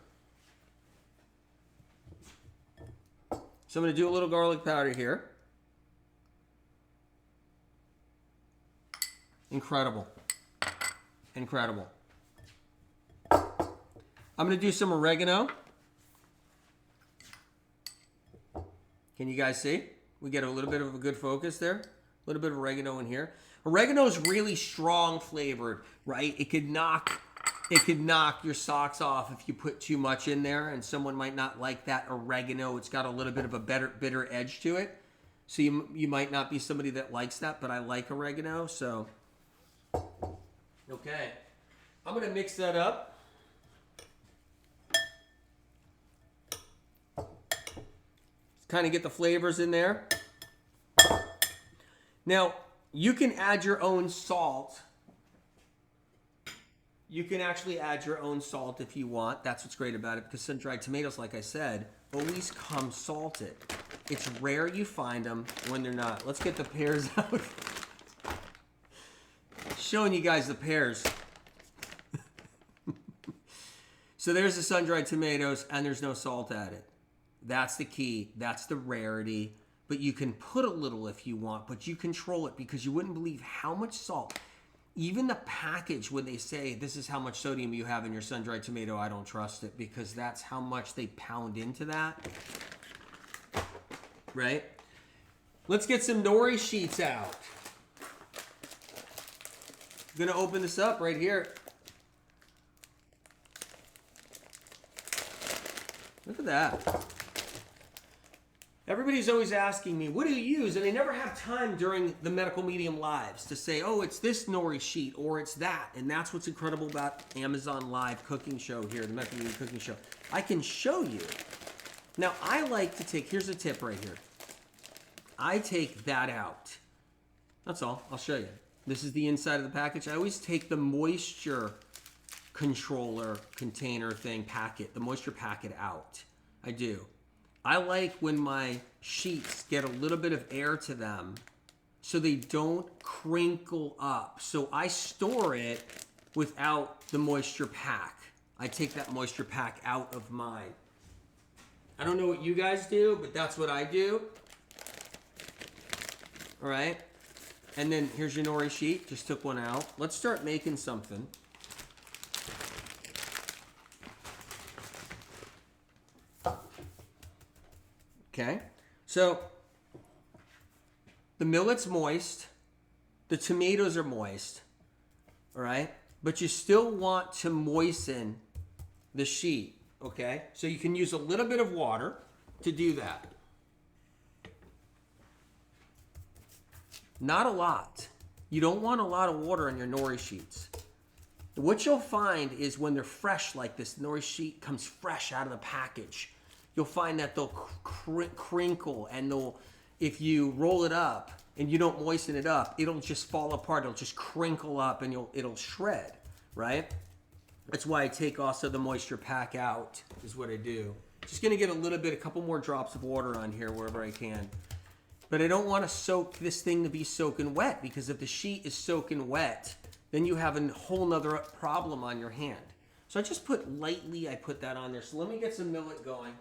So I'm going to do a little garlic powder here. Incredible. Incredible. I'm going to do some oregano. Can you guys see? We get a little bit of a good focus there. A little bit of oregano in here. Oregano is really strong flavored, right? It could knock your socks off if you put too much in there, and someone might not like that oregano. It's got a little bit of a bitter edge to it. So you might not be somebody that likes that, but I like oregano, so. Okay. I'm going to mix that up. Kind of get the flavors in there. Now, you can add your own salt. You can actually add your own salt if you want. That's what's great about it, because sun-dried tomatoes, like I said, always come salted. It's rare you find them when they're not. Let's get the pears out. Showing you guys the pears. So there's the sun-dried tomatoes, and there's no salt added. That's the key. That's the rarity. But you can put a little if you want, but you control it, because you wouldn't believe how much salt. Even the package, when they say this is how much sodium you have in your sun-dried tomato, I don't trust it, because that's how much they pound into that. Right? Let's get some nori sheets out. I'm going to open this up right here. Look at that. Everybody's always asking me, what do you use? And they never have time during the Medical Medium Lives to say, oh, it's this nori sheet or it's that. And that's what's incredible about Amazon Live cooking show here, the Medical Medium cooking show. I can show you. Now, I like to take, here's a tip right here. I take that out. That's all. I'll show you. This is the inside of the package. I always take the moisture controller container thing packet, the moisture packet out. I do. I like when my sheets get a little bit of air to them so they don't crinkle up. So I store it without the moisture pack. I take that moisture pack out of mine. I don't know what you guys do, but that's what I do. All right. And then here's your nori sheet. Just took one out. Let's start making something. Okay, so the millet's moist, the tomatoes are moist, all right? But you still want to moisten the sheet, okay? So you can use a little bit of water to do that. Not a lot. You don't want a lot of water on your nori sheets. What you'll find is when they're fresh like this, the nori sheet comes fresh out of the package. You'll find that they'll crinkle, and they'll, if you roll it up and you don't moisten it up, it'll just fall apart. It'll just crinkle up and it'll shred, right? That's why I take also the moisture pack out, is what I do. Just gonna get a couple more drops of water on here wherever I can. But I don't want to soak this thing to be soaking wet, because if the sheet is soaking wet, then you have a whole nother problem on your hand. So I just put lightly, I put that on there. So let me get some millet going.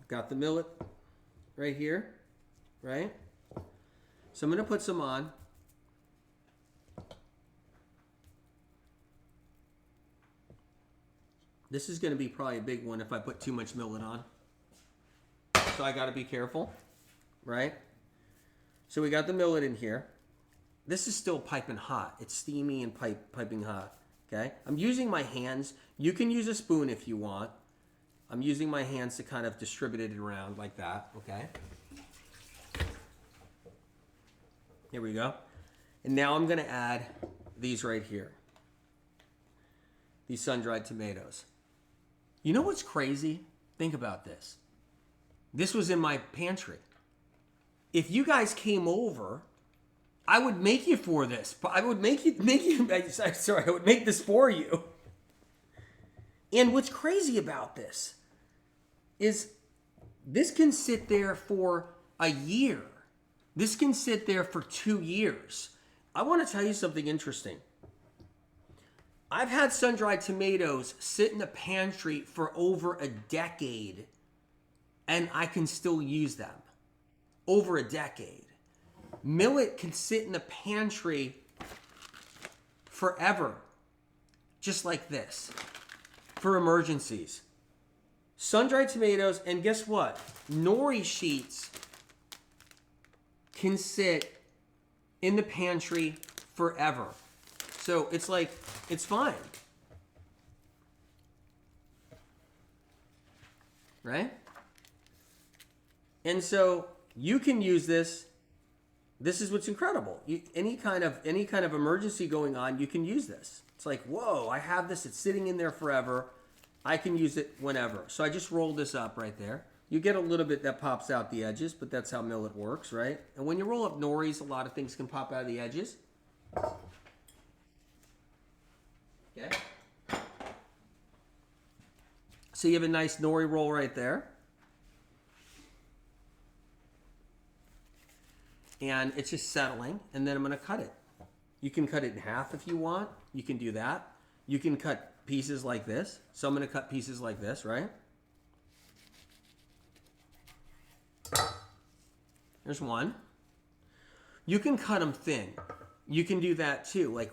Got the millet right here, right? So I'm going to put some on. This is going to be probably a big one if I put too much millet on. So I got to be careful, right? So we got the millet in here. This is still piping hot. It's steamy and piping hot, okay? I'm using my hands. You can use a spoon if you want. I'm using my hands to kind of distribute it around like that, okay? Here we go. And now I'm going to add these right here. These sun-dried tomatoes. You know what's crazy? Think about this. This was in my pantry. If you guys came over, I would make you for this. I would make this for you. And what's crazy about this is this can sit there for a year. This can sit there for 2 years. I want to tell you something interesting. I've had sun-dried tomatoes sit in the pantry for over a decade, and I can still use them. Over a decade. Millet can sit in the pantry forever, just like this, for emergencies. Sun-dried tomatoes, and guess what? Nori sheets can sit in the pantry forever. So it's like, it's fine. Right? And so you can use this. This is what's incredible. Any kind of emergency going on, you can use this. It's like, whoa, I have this. It's sitting in there forever. I can use it whenever. So I just rolled this up right there. You get a little bit that pops out the edges, but that's how millet works, right? And when you roll up noris, a lot of things can pop out of the edges. Okay. So you have a nice nori roll right there. And it's just settling, and then I'm going to cut it. You can cut it in half if you want. You can do that. You can cut pieces like this. So I'm going to cut pieces like this, right? There's one. You can cut them thin. You can do that too. Like,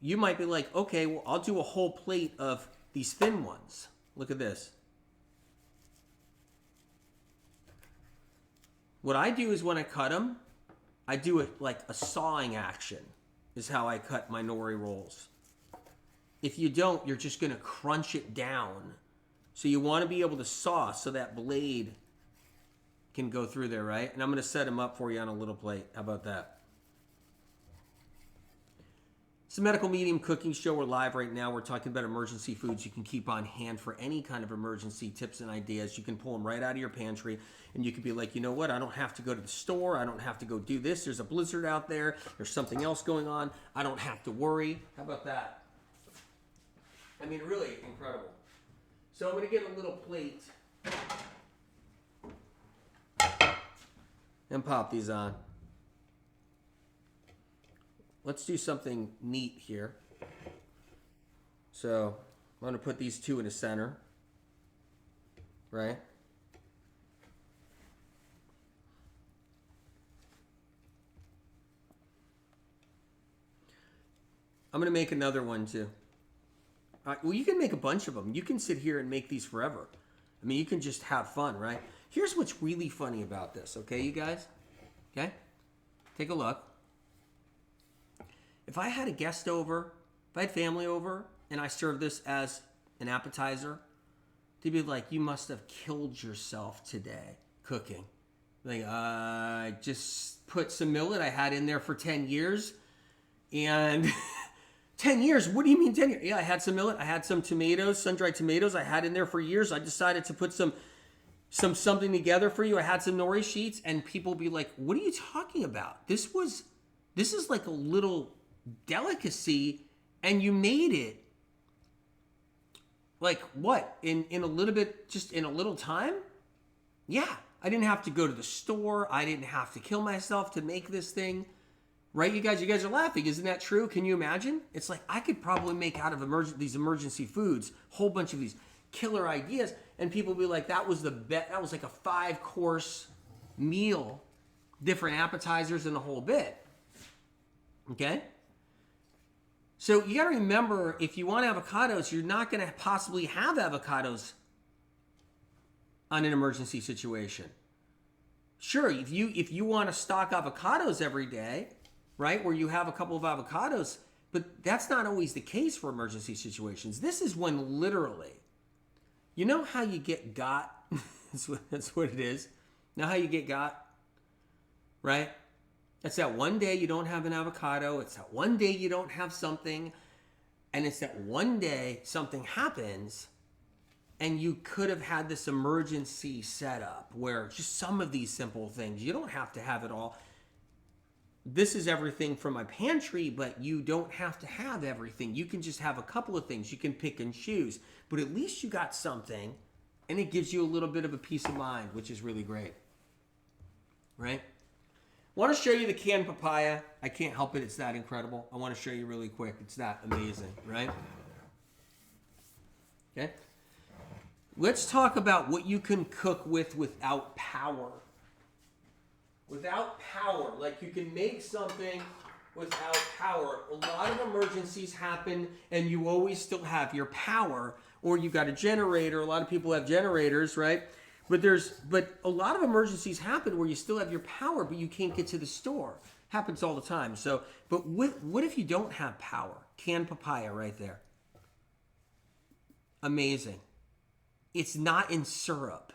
you might be like, okay, well, I'll do a whole plate of these thin ones. Look at this. What I do is when I cut them, I do it like a sawing action is how I cut my nori rolls. If you don't, you're just going to crunch it down. So you want to be able to saw so that blade can go through there, right? And I'm going to set them up for you on a little plate. How about that? It's a medical medium cooking show. We're live right now. We're talking about emergency foods you can keep on hand for any kind of emergency, tips and ideas. You can pull them right out of your pantry, and you can be like, you know what? I don't have to go to the store. I don't have to go do this. There's a blizzard out there. There's something else going on. I don't have to worry. How about that? I mean, really incredible. So I'm going to get a little plate and pop these on. Let's do something neat here. So I'm going to put these two in the center, right? I'm going to make another one too. Well, you can make a bunch of them. You can sit here and make these forever. I mean, you can just have fun, right? Here's what's really funny about this, okay, you guys? Okay? Take a look. If I had a guest over, if I had family over, and I served this as an appetizer, they'd be like, you must have killed yourself today cooking. Like, I just put some millet I had in there for 10 years, and 10 years? What do you mean 10 years? Yeah, I had some millet. I had some tomatoes, sun-dried tomatoes I had in there for years. I decided to put something together for you. I had some nori sheets, and people be like, what are you talking about? This is like a little delicacy, and you made it like what? In a little bit, just in a little time? Yeah. I didn't have to go to the store. I didn't have to kill myself to make this thing. Right, you guys are laughing. Isn't that true? Can you imagine? It's like I could probably make out of these emergency foods a whole bunch of these killer ideas, and people be like, that was like a 5-course meal, different appetizers and the whole bit. Okay? So you got to remember, if you want avocados, you're not going to possibly have avocados on an emergency situation. Sure, if you want to stock avocados every day, right, where you have a couple of avocados, but that's not always the case for emergency situations. This is when literally, you know how you get got? That's what it is. Know how you get got? Right? It's that one day you don't have an avocado. It's that one day you don't have something. And it's that one day something happens and you could have had this emergency setup where just some of these simple things, you don't have to have it all. this is everything from my pantry, but you don't have to have everything. You can just have a couple of things. You can pick and choose, but at least you got something, and it gives you a little bit of a peace of mind, which is really great, right? I want to show you the canned papaya. I can't help it. It's that incredible. I want to show you really quick. It's that amazing, right? Okay. Let's talk about what you can cook with without power. Without power, like you can make something without power. A lot of emergencies happen and you always still have your power, or you got a generator. A lot of people have generators, right? But a lot of emergencies happen where you still have your power, but you can't get to the store. Happens all the time. So, but what if you don't have power? Canned papaya right there. Amazing. It's not in syrup.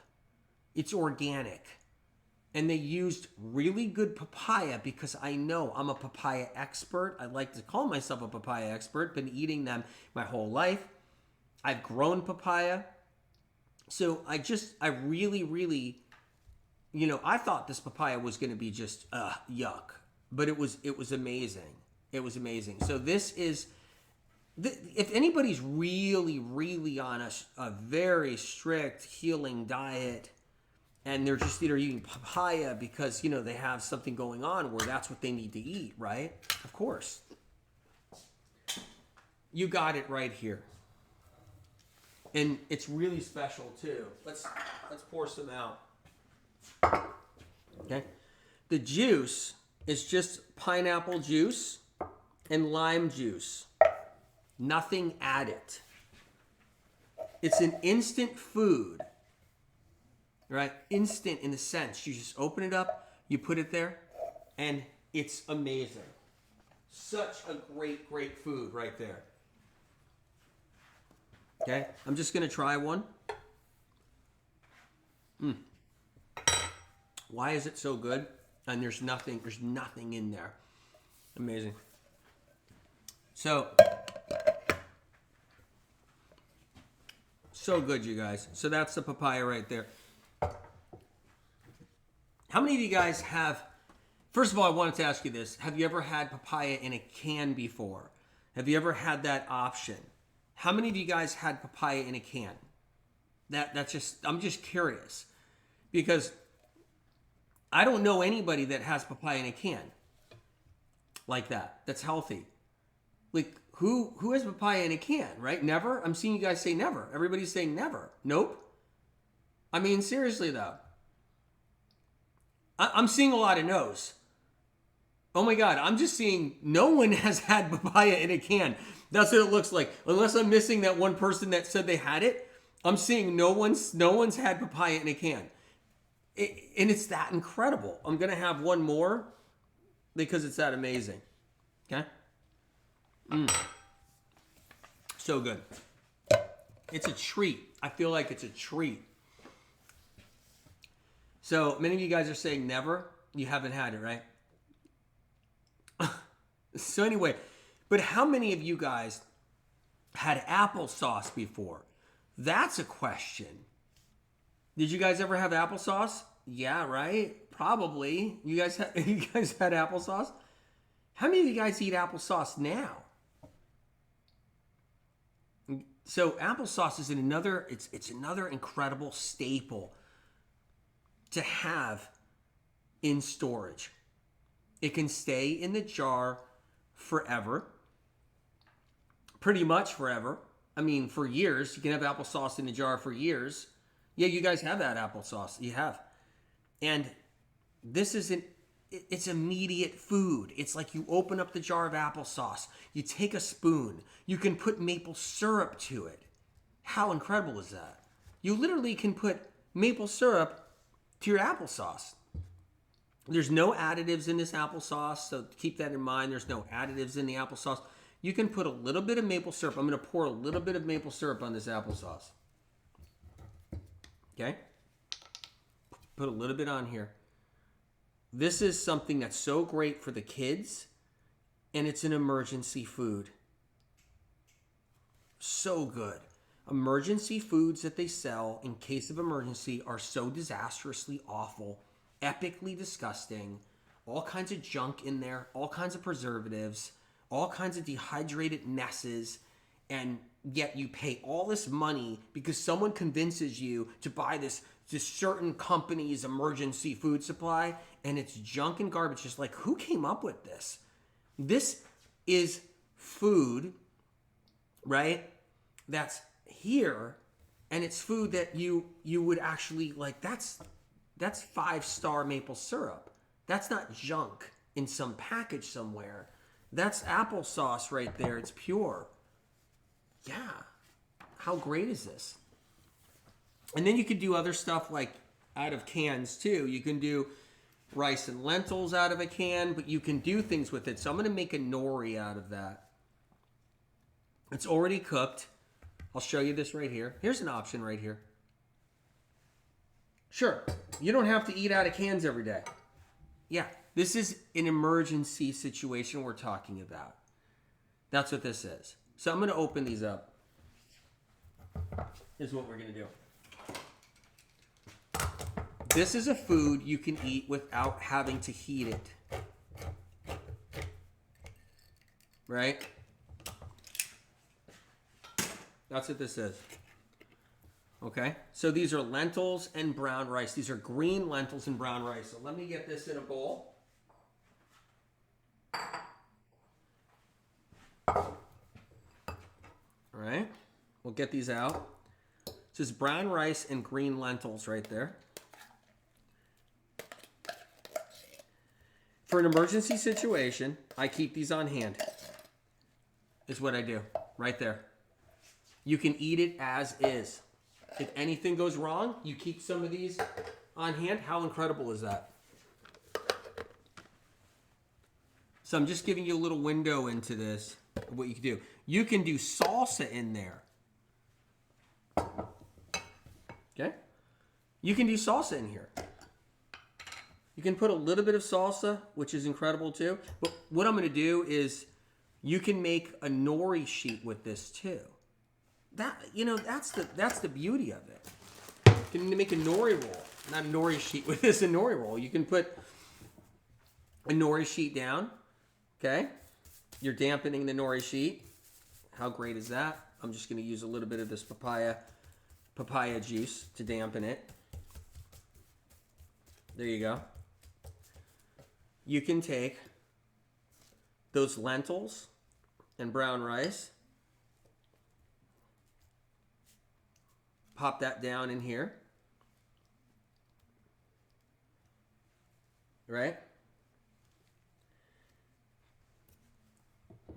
It's organic. And they used really good papaya because I know I'm a papaya expert. I like to call myself a papaya expert. Been eating them my whole life. I've grown papaya. So I really, I thought this papaya was going to be just yuck. But it was amazing. It was amazing. So this is, if anybody's really, really on a very strict healing diet, and they're eating papaya because, they have something going on where that's what they need to eat, right? Of course. You got it right here. And it's really special too. Let's pour some out. Okay. The juice is just pineapple juice and lime juice. Nothing added. It's an instant food. Right? Instant in the sense. You just open it up, you put it there, and it's amazing. Such a great, great food right there. Okay? I'm just going to try one. Why is it so good? And there's nothing in there. Amazing. So good, you guys. So that's the papaya right there. How many of you guys have, first of all, I wanted to ask you this. Have you ever had papaya in a can before? Have you ever had that option? How many of you guys had papaya in a can? I'm just curious. Because I don't know anybody that has papaya in a can like that. That's healthy. Like, who has papaya in a can, right? Never? I'm seeing you guys say never. Everybody's saying never. Nope. I mean, seriously, though. I'm seeing a lot of no's. Oh my God, I'm just seeing no one has had papaya in a can. That's what it looks like. Unless I'm missing that one person that said they had it, I'm seeing no one's had papaya in a can. And it's that incredible. I'm going to have one more because it's that amazing. Okay? So good. It's a treat. I feel like it's a treat. So many of you guys are saying never. You haven't had it, right? So anyway, but how many of you guys had applesauce before? That's a question. Did you guys ever have applesauce? Yeah, right? Probably. You guys had applesauce? How many of you guys eat applesauce now? So applesauce is another incredible staple to have in storage. It can stay in the jar forever. Pretty much forever. I mean, for years. You can have applesauce in the jar for years. Yeah, you guys have that applesauce. You have. And this it's immediate food. It's like you open up the jar of applesauce. You take a spoon. You can put maple syrup to it. How incredible is that? You literally can put maple syrup to your applesauce. There's no additives in this applesauce, so keep that in mind. There's no additives in the applesauce. You can put a little bit of maple syrup. I'm going to pour a little bit of maple syrup on this applesauce. Okay? Put a little bit on here. This is something that's so great for the kids, and it's an emergency food. So good. Emergency foods that they sell in case of emergency are so disastrously awful, epically disgusting. all kinds of junk in there, all kinds of preservatives, all kinds of dehydrated messes, and yet you pay all this money because someone convinces you to buy this certain company's emergency food supply, and it's junk and garbage. Just like, who came up with this? This is food, right? That's here, and it's food that you would actually like. That's 5-star maple syrup. That's not junk in some package somewhere. That's applesauce right there. It's pure. Yeah. How great is this? And then you could do other stuff like out of cans too. You can do rice and lentils out of a can, but you can do things with it. So I'm going to make a nori out of that. It's already cooked. I'll show you this right here. Here's an option right here. Sure, you don't have to eat out of cans every day. Yeah, this is an emergency situation we're talking about. That's what this is. So I'm going to open these up. Here's what we're going to do. This is a food you can eat without having to heat it. Right? That's what this is. Okay? So these are lentils and brown rice. These are green lentils and brown rice. So let me get this in a bowl. All right? We'll get these out. This is brown rice and green lentils right there. For an emergency situation, I keep these on hand. Is what I do. Right there. You can eat it as is. If anything goes wrong, you keep some of these on hand. How incredible is that? So I'm just giving you a little window into this, what you can do. You can do salsa in there. Okay? You can do salsa in here. You can put a little bit of salsa, which is incredible too. But what I'm going to do is you can make a nori sheet with this too. That, you know, that's the beauty of it. You can make a nori roll, not a nori sheet with this, a nori roll. You can put a nori sheet down, okay? You're dampening the nori sheet. How great is that? I'm just going to use a little bit of this papaya juice to dampen it. There you go. You can take those lentils and brown rice, pop that down in here, right?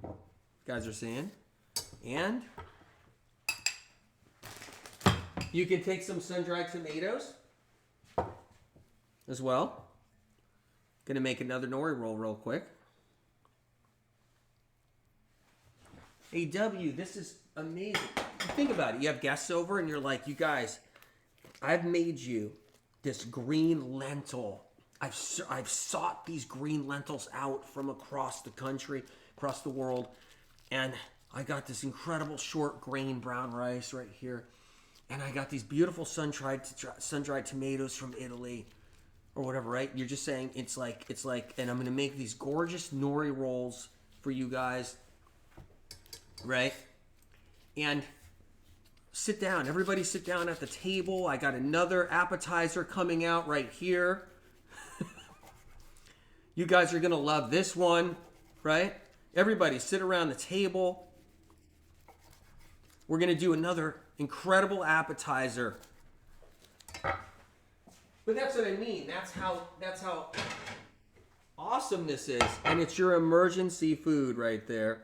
You guys are seeing? And you can take some sun-dried tomatoes as well. Gonna make another nori roll real quick. Hey W, this is amazing. Think about it. You have guests over and you're like, you guys, I've made you this green lentil. I've sought these green lentils out from across the country, across the world, and I got this incredible short grain brown rice right here, and I got these beautiful sun-dried tomatoes from Italy, or whatever, right? You're just saying it's like, and I'm gonna make these gorgeous nori rolls for you guys, right? And sit down. Everybody sit down at the table. I got another appetizer coming out right here. You guys are going to love this one, right? Everybody sit around the table. We're going to do another incredible appetizer. But that's what I mean. That's how awesome this is. And it's your emergency food right there.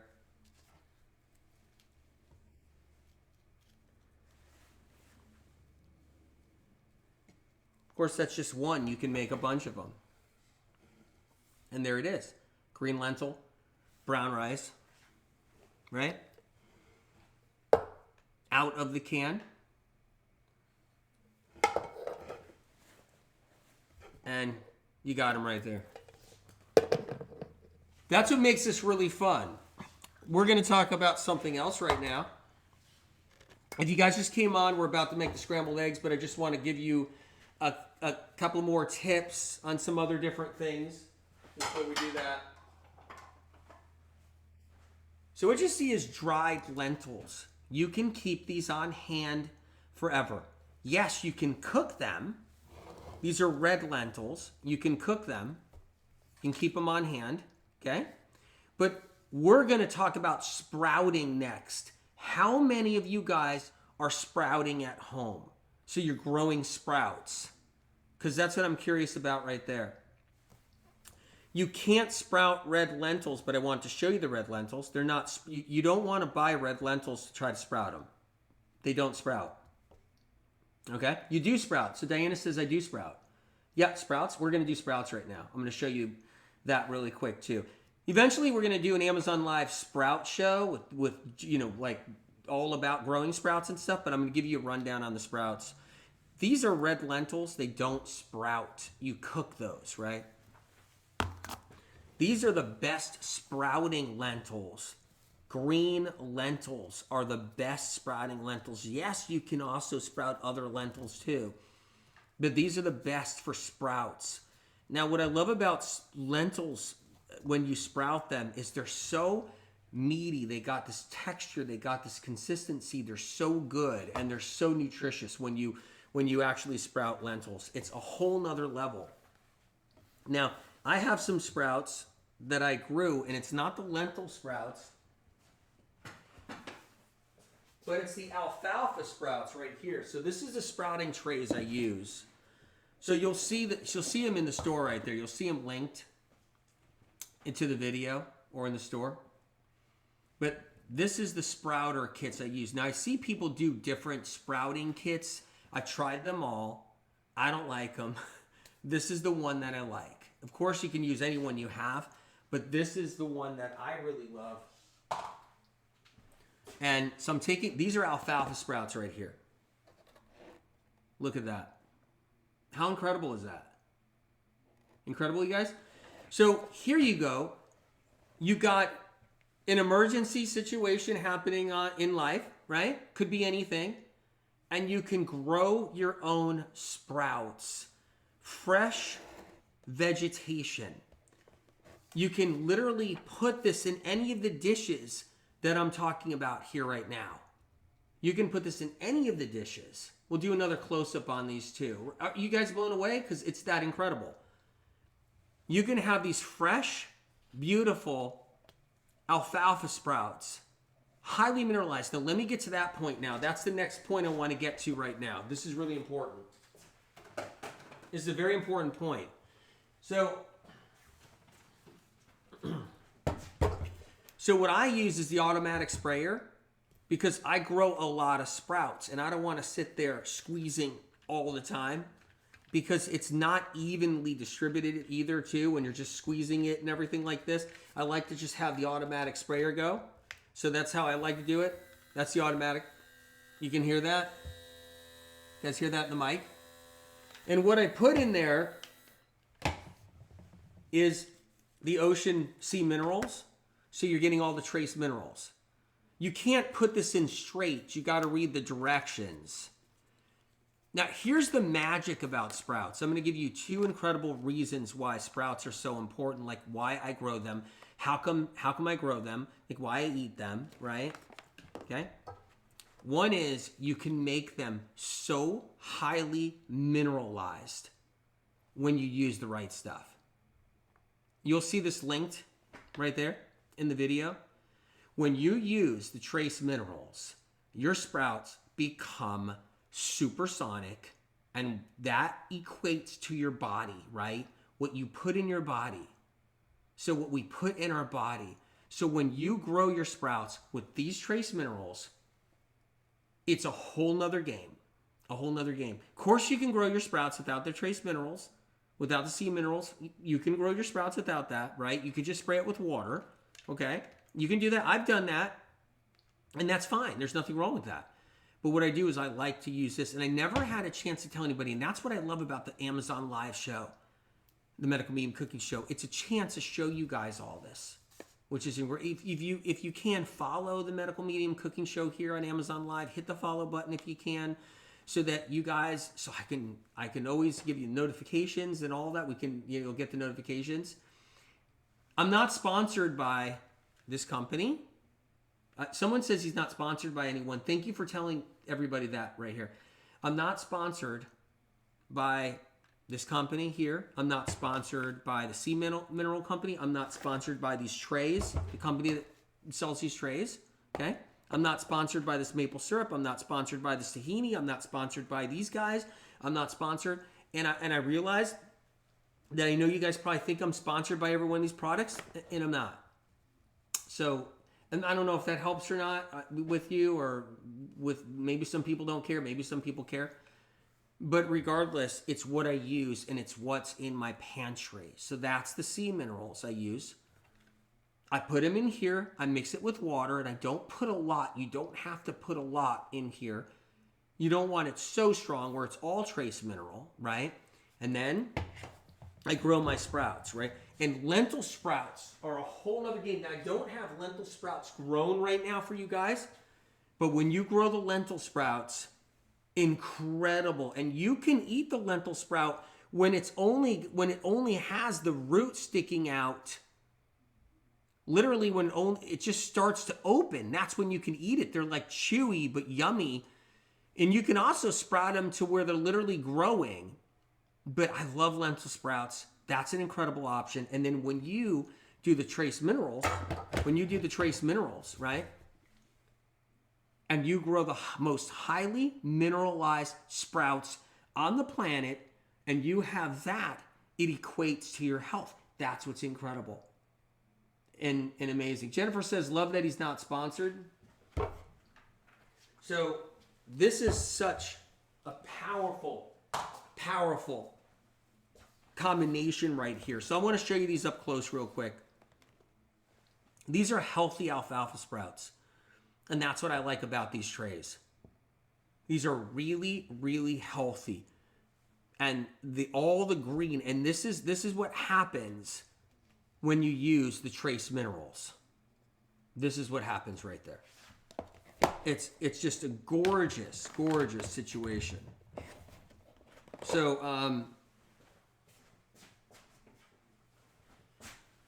Of course, that's just one. You can make a bunch of them. And there it is. Green lentil, brown rice, right? Out of the can. And you got them right there. That's what makes this really fun. We're going to talk about something else right now. If you guys just came on, we're about to make the scrambled eggs, but I just want to give you a couple more tips on some other different things. before we do that. So what you see is dried lentils. You can keep these on hand forever. Yes, you can cook them. These are red lentils. You can cook them. You can keep them on hand, okay? But we're going to talk about sprouting next. How many of you guys are sprouting at home? So you're growing sprouts. Because that's what I'm curious about right there. You can't sprout red lentils, but I want to show you the red lentils. They're not, you don't want to buy red lentils to try to sprout them. They don't sprout. Okay? You do sprout. So Diana says, I do sprout. Yeah, sprouts. We're going to do sprouts right now. I'm going to show you that really quick too. Eventually, we're going to do an Amazon Live sprout show with you know, like all about growing sprouts and stuff, but I'm going to give you a rundown on the sprouts. These are red lentils. They don't sprout. You cook those, right? These are the best sprouting lentils. Green lentils are the best sprouting lentils. Yes, you can also sprout other lentils too, but these are the best for sprouts. Now, what I love about lentils when you sprout them is they're so meaty. They got this texture. They got this consistency. They're so good and they're so nutritious when you actually sprout lentils. It's a whole nother level. Now, I have some sprouts that I grew, and it's not the lentil sprouts, but it's the alfalfa sprouts right here. So this is the sprouting trays I use. So you'll see them in the store right there. You'll see them linked into the video or in the store. But this is the sprouter kits I use. Now I see people do different sprouting kits. I tried them all. I don't like them. This is the one that I like. Of course, you can use any one you have, but this is the one that I really love. And so I'm taking, these are alfalfa sprouts right here. Look at that. How incredible is that? Incredible, you guys? So here you go. You got an emergency situation happening in life, right? Could be anything. And you can grow your own sprouts. Fresh vegetation. You can literally put this in any of the dishes that I'm talking about here right now. You can put this in any of the dishes. We'll do another close-up on these too. Are you guys blown away? Because it's that incredible. You can have these fresh, beautiful alfalfa sprouts, highly mineralized. Now let me get to that point now. That's the next point I want to get to right now. This is really important. This is a very important point. So what I use is the automatic sprayer because I grow a lot of sprouts and I don't want to sit there squeezing all the time because it's not evenly distributed either too when you're just squeezing it and everything like this. I like to just have the automatic sprayer go. So that's how I like to do it. That's the automatic. You can hear that? You guys hear that in the mic? And what I put in there is the ocean sea minerals. So you're getting all the trace minerals. You can't put this in straight. You got to read the directions. Now, here's the magic about sprouts. I'm going to give you two incredible reasons why sprouts are so important, like why I grow them, how come I grow them, like why I eat them, right? Okay? One is you can make them so highly mineralized when you use the right stuff. You'll see this linked right there in the video. When you use the trace minerals, your sprouts become supersonic, and that equates to your body, right? What you put in your body. So what we put in our body. So when you grow your sprouts with these trace minerals, it's a whole nother game. A whole nother game. Of course, you can grow your sprouts without the trace minerals, without the sea minerals. You can grow your sprouts without that, right? You could just spray it with water, okay? You can do that. I've done that, and that's fine. There's nothing wrong with that. But what I do is I like to use this, and I never had a chance to tell anybody, and that's what I love about the Amazon Live show, the Medical Medium Cooking Show. It's a chance to show you guys all this, which is if you can follow the Medical Medium Cooking Show here on Amazon Live, hit the follow button if you can, so that you guys, so I can always give you notifications and all that. You'll get the notifications. I'm not sponsored by this company. Someone says he's not sponsored by anyone. Thank you for telling everybody that right here. I'm not sponsored by this company here. I'm not sponsored by the sea mineral company. I'm not sponsored by these trays, the company that sells these trays. Okay? I'm not sponsored by this maple syrup. I'm not sponsored by this tahini. I'm not sponsored by these guys. I'm not sponsored. And I realized that I know you guys probably think I'm sponsored by every one of these products, and I'm not. So, and I don't know if that helps or not with you, or with maybe some people don't care, maybe some people care. But regardless, it's what I use, and it's what's in my pantry. So that's the sea minerals I use. I put them in here. I mix it with water, and I don't put a lot. You don't have to put a lot in here. You don't want it so strong where it's all trace mineral, right? And then I grow my sprouts, right? And lentil sprouts are a whole other game. Now, I don't have lentil sprouts grown right now for you guys, but when you grow the lentil sprouts, incredible. And you can eat the lentil sprout when it only has the root sticking out. Literally, when it just starts to open, that's when you can eat it. They're like chewy but yummy. And you can also sprout them to where they're literally growing. But I love lentil sprouts. That's an incredible option. And then when you do the trace minerals, right? And you grow the most highly mineralized sprouts on the planet, and you have that, it equates to your health. That's what's incredible and amazing. Jennifer says, love that he's not sponsored. So this is such a powerful combination right here. So I want to show you these up close real quick. These are healthy alfalfa sprouts. And that's what I like about these trays. These are really, really healthy. And all the green, and this is what happens when you use the trace minerals. This is what happens right there. It's just a gorgeous, gorgeous situation. So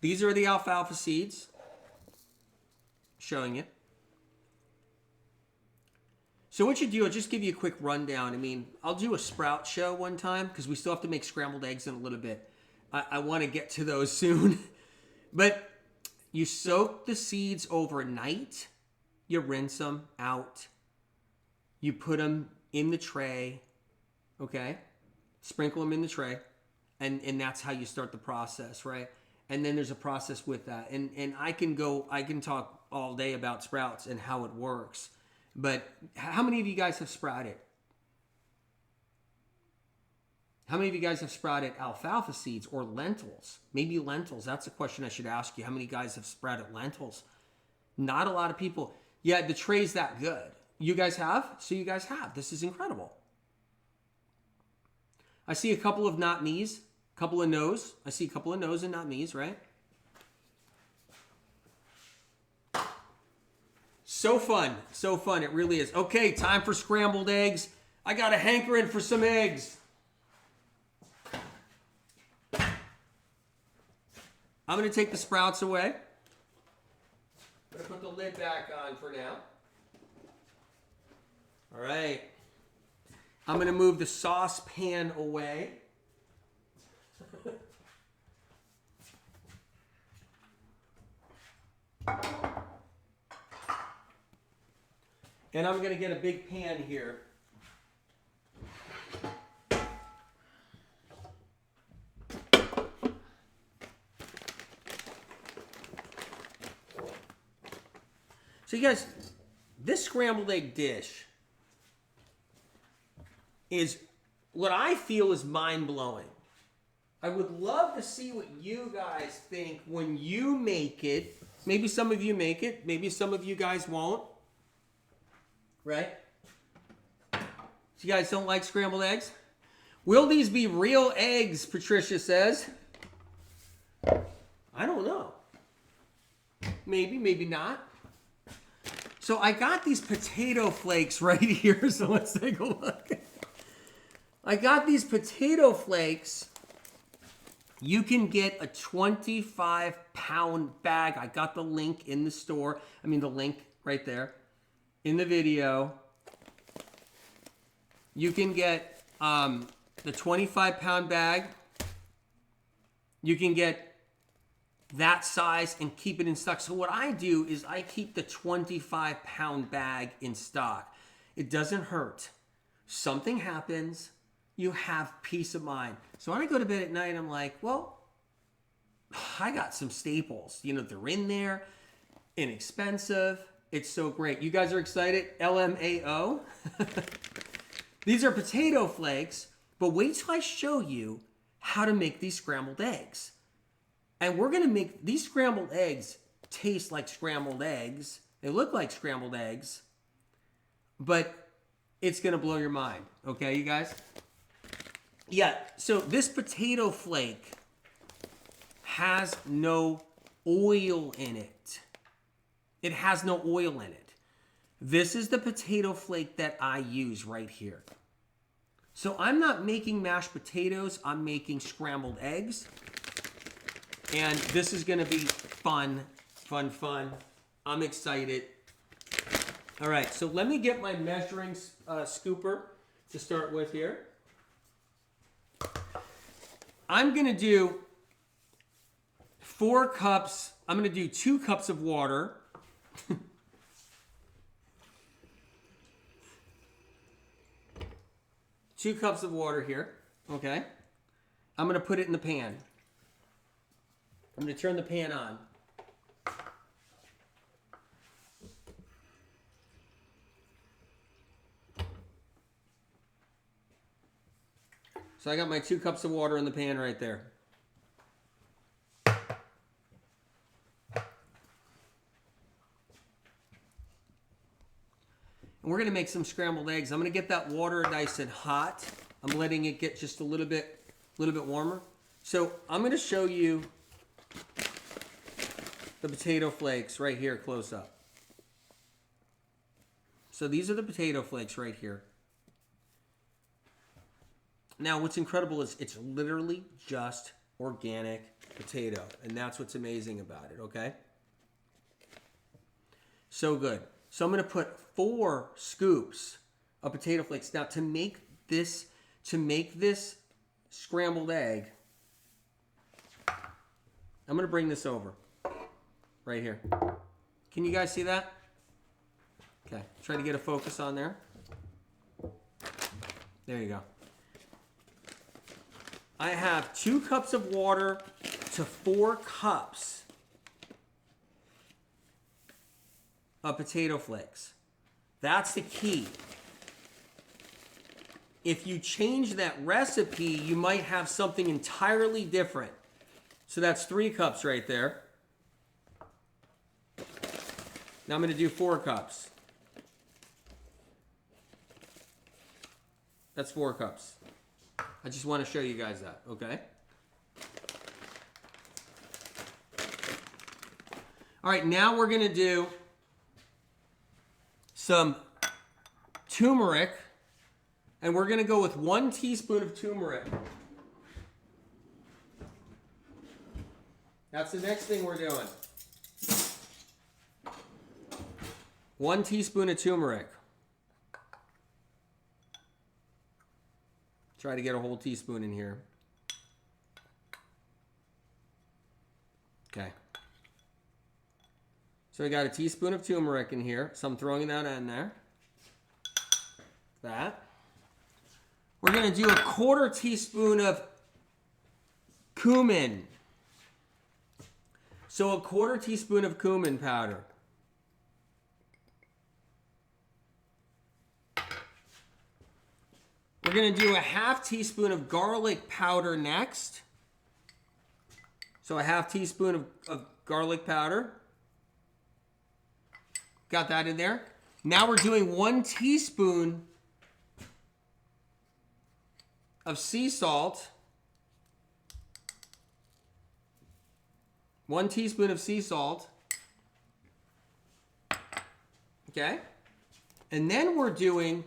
these are the alfalfa seeds. Showing it. So what you do, I'll just give you a quick rundown. I mean, I'll do a sprout show one time because we still have to make scrambled eggs in a little bit. I want to get to those soon. But you soak the seeds overnight. You rinse them out. You put them in the tray. Okay? Sprinkle them in the tray. And that's how you start the process, right? And then there's a process with that. And I can talk all day about sprouts and how it works. But how many of you guys have sprouted? How many of you guys have sprouted alfalfa seeds or lentils? Maybe lentils. That's a question I should ask you. How many guys have sprouted lentils? Not a lot of people. Yeah, the tray's that good. You guys have? So you guys have. This is incredible. I see a couple of not me's, a couple of no's. I see a couple of no's and not me's, right? So fun. So fun. It really is. Okay, time for scrambled eggs. I got a hankering for some eggs. I'm going to take the sprouts away. I'm going to put the lid back on for now. All right. I'm going to move the saucepan away. And I'm going to get a big pan here. So you guys, this scrambled egg dish is what I feel is mind-blowing. I would love to see what you guys think when you make it. Maybe some of you make it. Maybe some of you guys won't. Right? So you guys don't like scrambled eggs? Will these be real eggs, Patricia says? I don't know. Maybe, maybe not. So I got these potato flakes right here, so let's take a look. I got these potato flakes you can get a 25-pound bag. I got the link in the store. I mean, the link right there in the video. You can get the 25-pound bag. You can get that size and keep it in stock. So what I do is I keep the 25-pound bag in stock. It doesn't hurt. Something happens, you have peace of mind. So when I go to bed at night, I'm like, well, I got some staples. You know, they're in there, inexpensive. It's so great. You guys are excited? LMAO. These are potato flakes, but wait till I show you how to make these scrambled eggs. And we're going to make these scrambled eggs taste like scrambled eggs. They look like scrambled eggs, but it's going to blow your mind. Okay, you guys? Yeah, so this potato flake has no oil in it. It has no oil in it. This is the potato flake that I use right here. So I'm not making mashed potatoes. I'm making scrambled eggs. And this is going to be fun, fun, fun. I'm excited. All right, so let me get my measuring scooper to start with here. I'm going to do 4 cups. I'm going to do 2 cups of water. 2 cups of water here, okay? I'm going to put it in the pan. I'm going to turn the pan on. So I got my 2 cups of water in the pan right there. And we're going to make some scrambled eggs. I'm going to get that water nice and hot. I'm letting it get just a little bit warmer. So I'm going to show you the potato flakes right here close up. So these are the potato flakes right here. Now what's incredible is it's literally just organic potato. And that's what's amazing about it, okay? So good. So I'm going to put 4 scoops of potato flakes. Now to make this scrambled egg, I'm going to bring this over right here. Can you guys see that? Okay, try to get a focus on there. There you go. I have 2 cups of water to 4 cups of potato flakes. That's the key. If you change that recipe, you might have something entirely different. So that's 3 cups right there. Now I'm going to do 4 cups. That's 4 cups. I just want to show you guys that, okay? All right, now we're going to do some turmeric, and we're going to go with 1 teaspoon of turmeric. That's the next thing we're doing. 1 teaspoon of turmeric. Try to get a whole teaspoon in here. Okay. So I got a teaspoon of turmeric in here. So I'm throwing that in there. That. We're going to do a 1/4 teaspoon of cumin. So a 1/4 teaspoon of cumin powder. We're going to do a 1/2 teaspoon of garlic powder next. So a 1/2 teaspoon of garlic powder. Got that in there. Now we're doing 1 teaspoon of sea salt. 1 teaspoon of sea salt. Okay. And then we're doing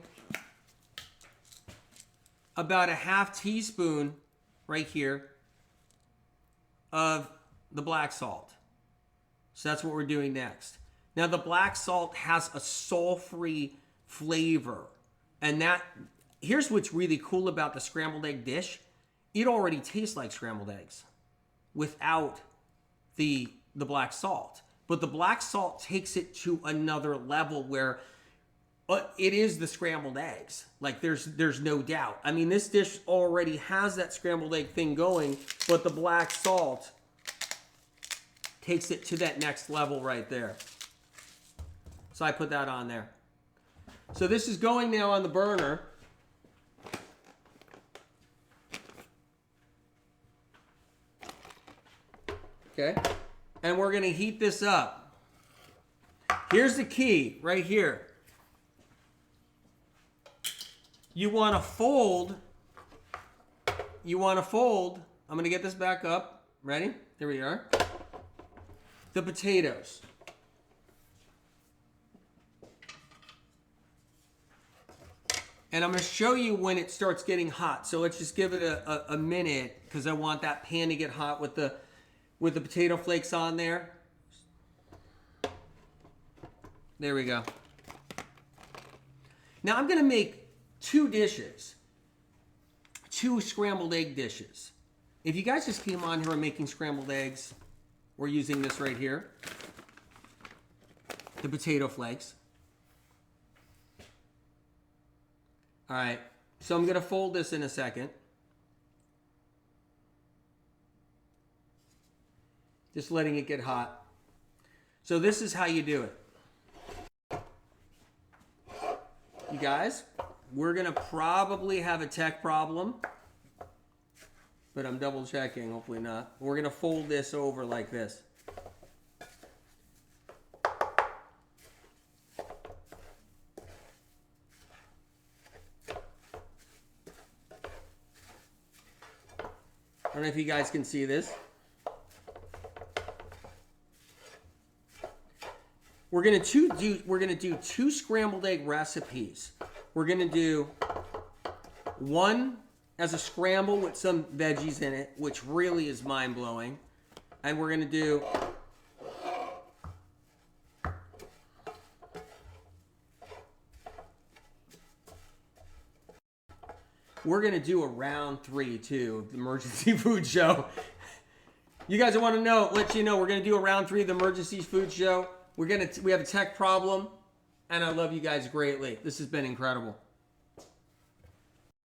about a 1/2 teaspoon right here of the black salt. So that's what we're doing next. Now the black salt has a sulfury flavor. And here's what's really cool about the scrambled egg dish. It already tastes like scrambled eggs without the black salt. But the black salt takes it to another level where it is the scrambled eggs. Like there's no doubt. I mean, this dish already has that scrambled egg thing going, but the black salt takes it to that next level right there. So I put that on there. So this is going now on the burner. Okay. And we're going to heat this up. Here's the key right here. You want to fold. I'm going to get this back up. Ready? There we are. The potatoes. And I'm going to show you when it starts getting hot. So let's just give it a minute because I want that pan to get hot with the potato flakes on there. There we go. Now I'm going to make 2 dishes. 2 scrambled egg dishes. If you guys just came on here and making scrambled eggs, we're using this right here. The potato flakes. All right, so I'm going to fold this in a second. Just letting it get hot. So this is how you do it. You guys, we're going to probably have a tech problem, but I'm double checking, hopefully not. We're going to fold this over like this. I don't know if you guys can see this. We're gonna do 2 scrambled egg recipes. We're gonna do one as a scramble with some veggies in it, which really is mind-blowing. And we're gonna do a round 3 too, the emergency food show. You guys want to know, let you know, we're gonna do a round 3 of the emergency food show. We have a tech problem, and I love you guys greatly. This has been incredible.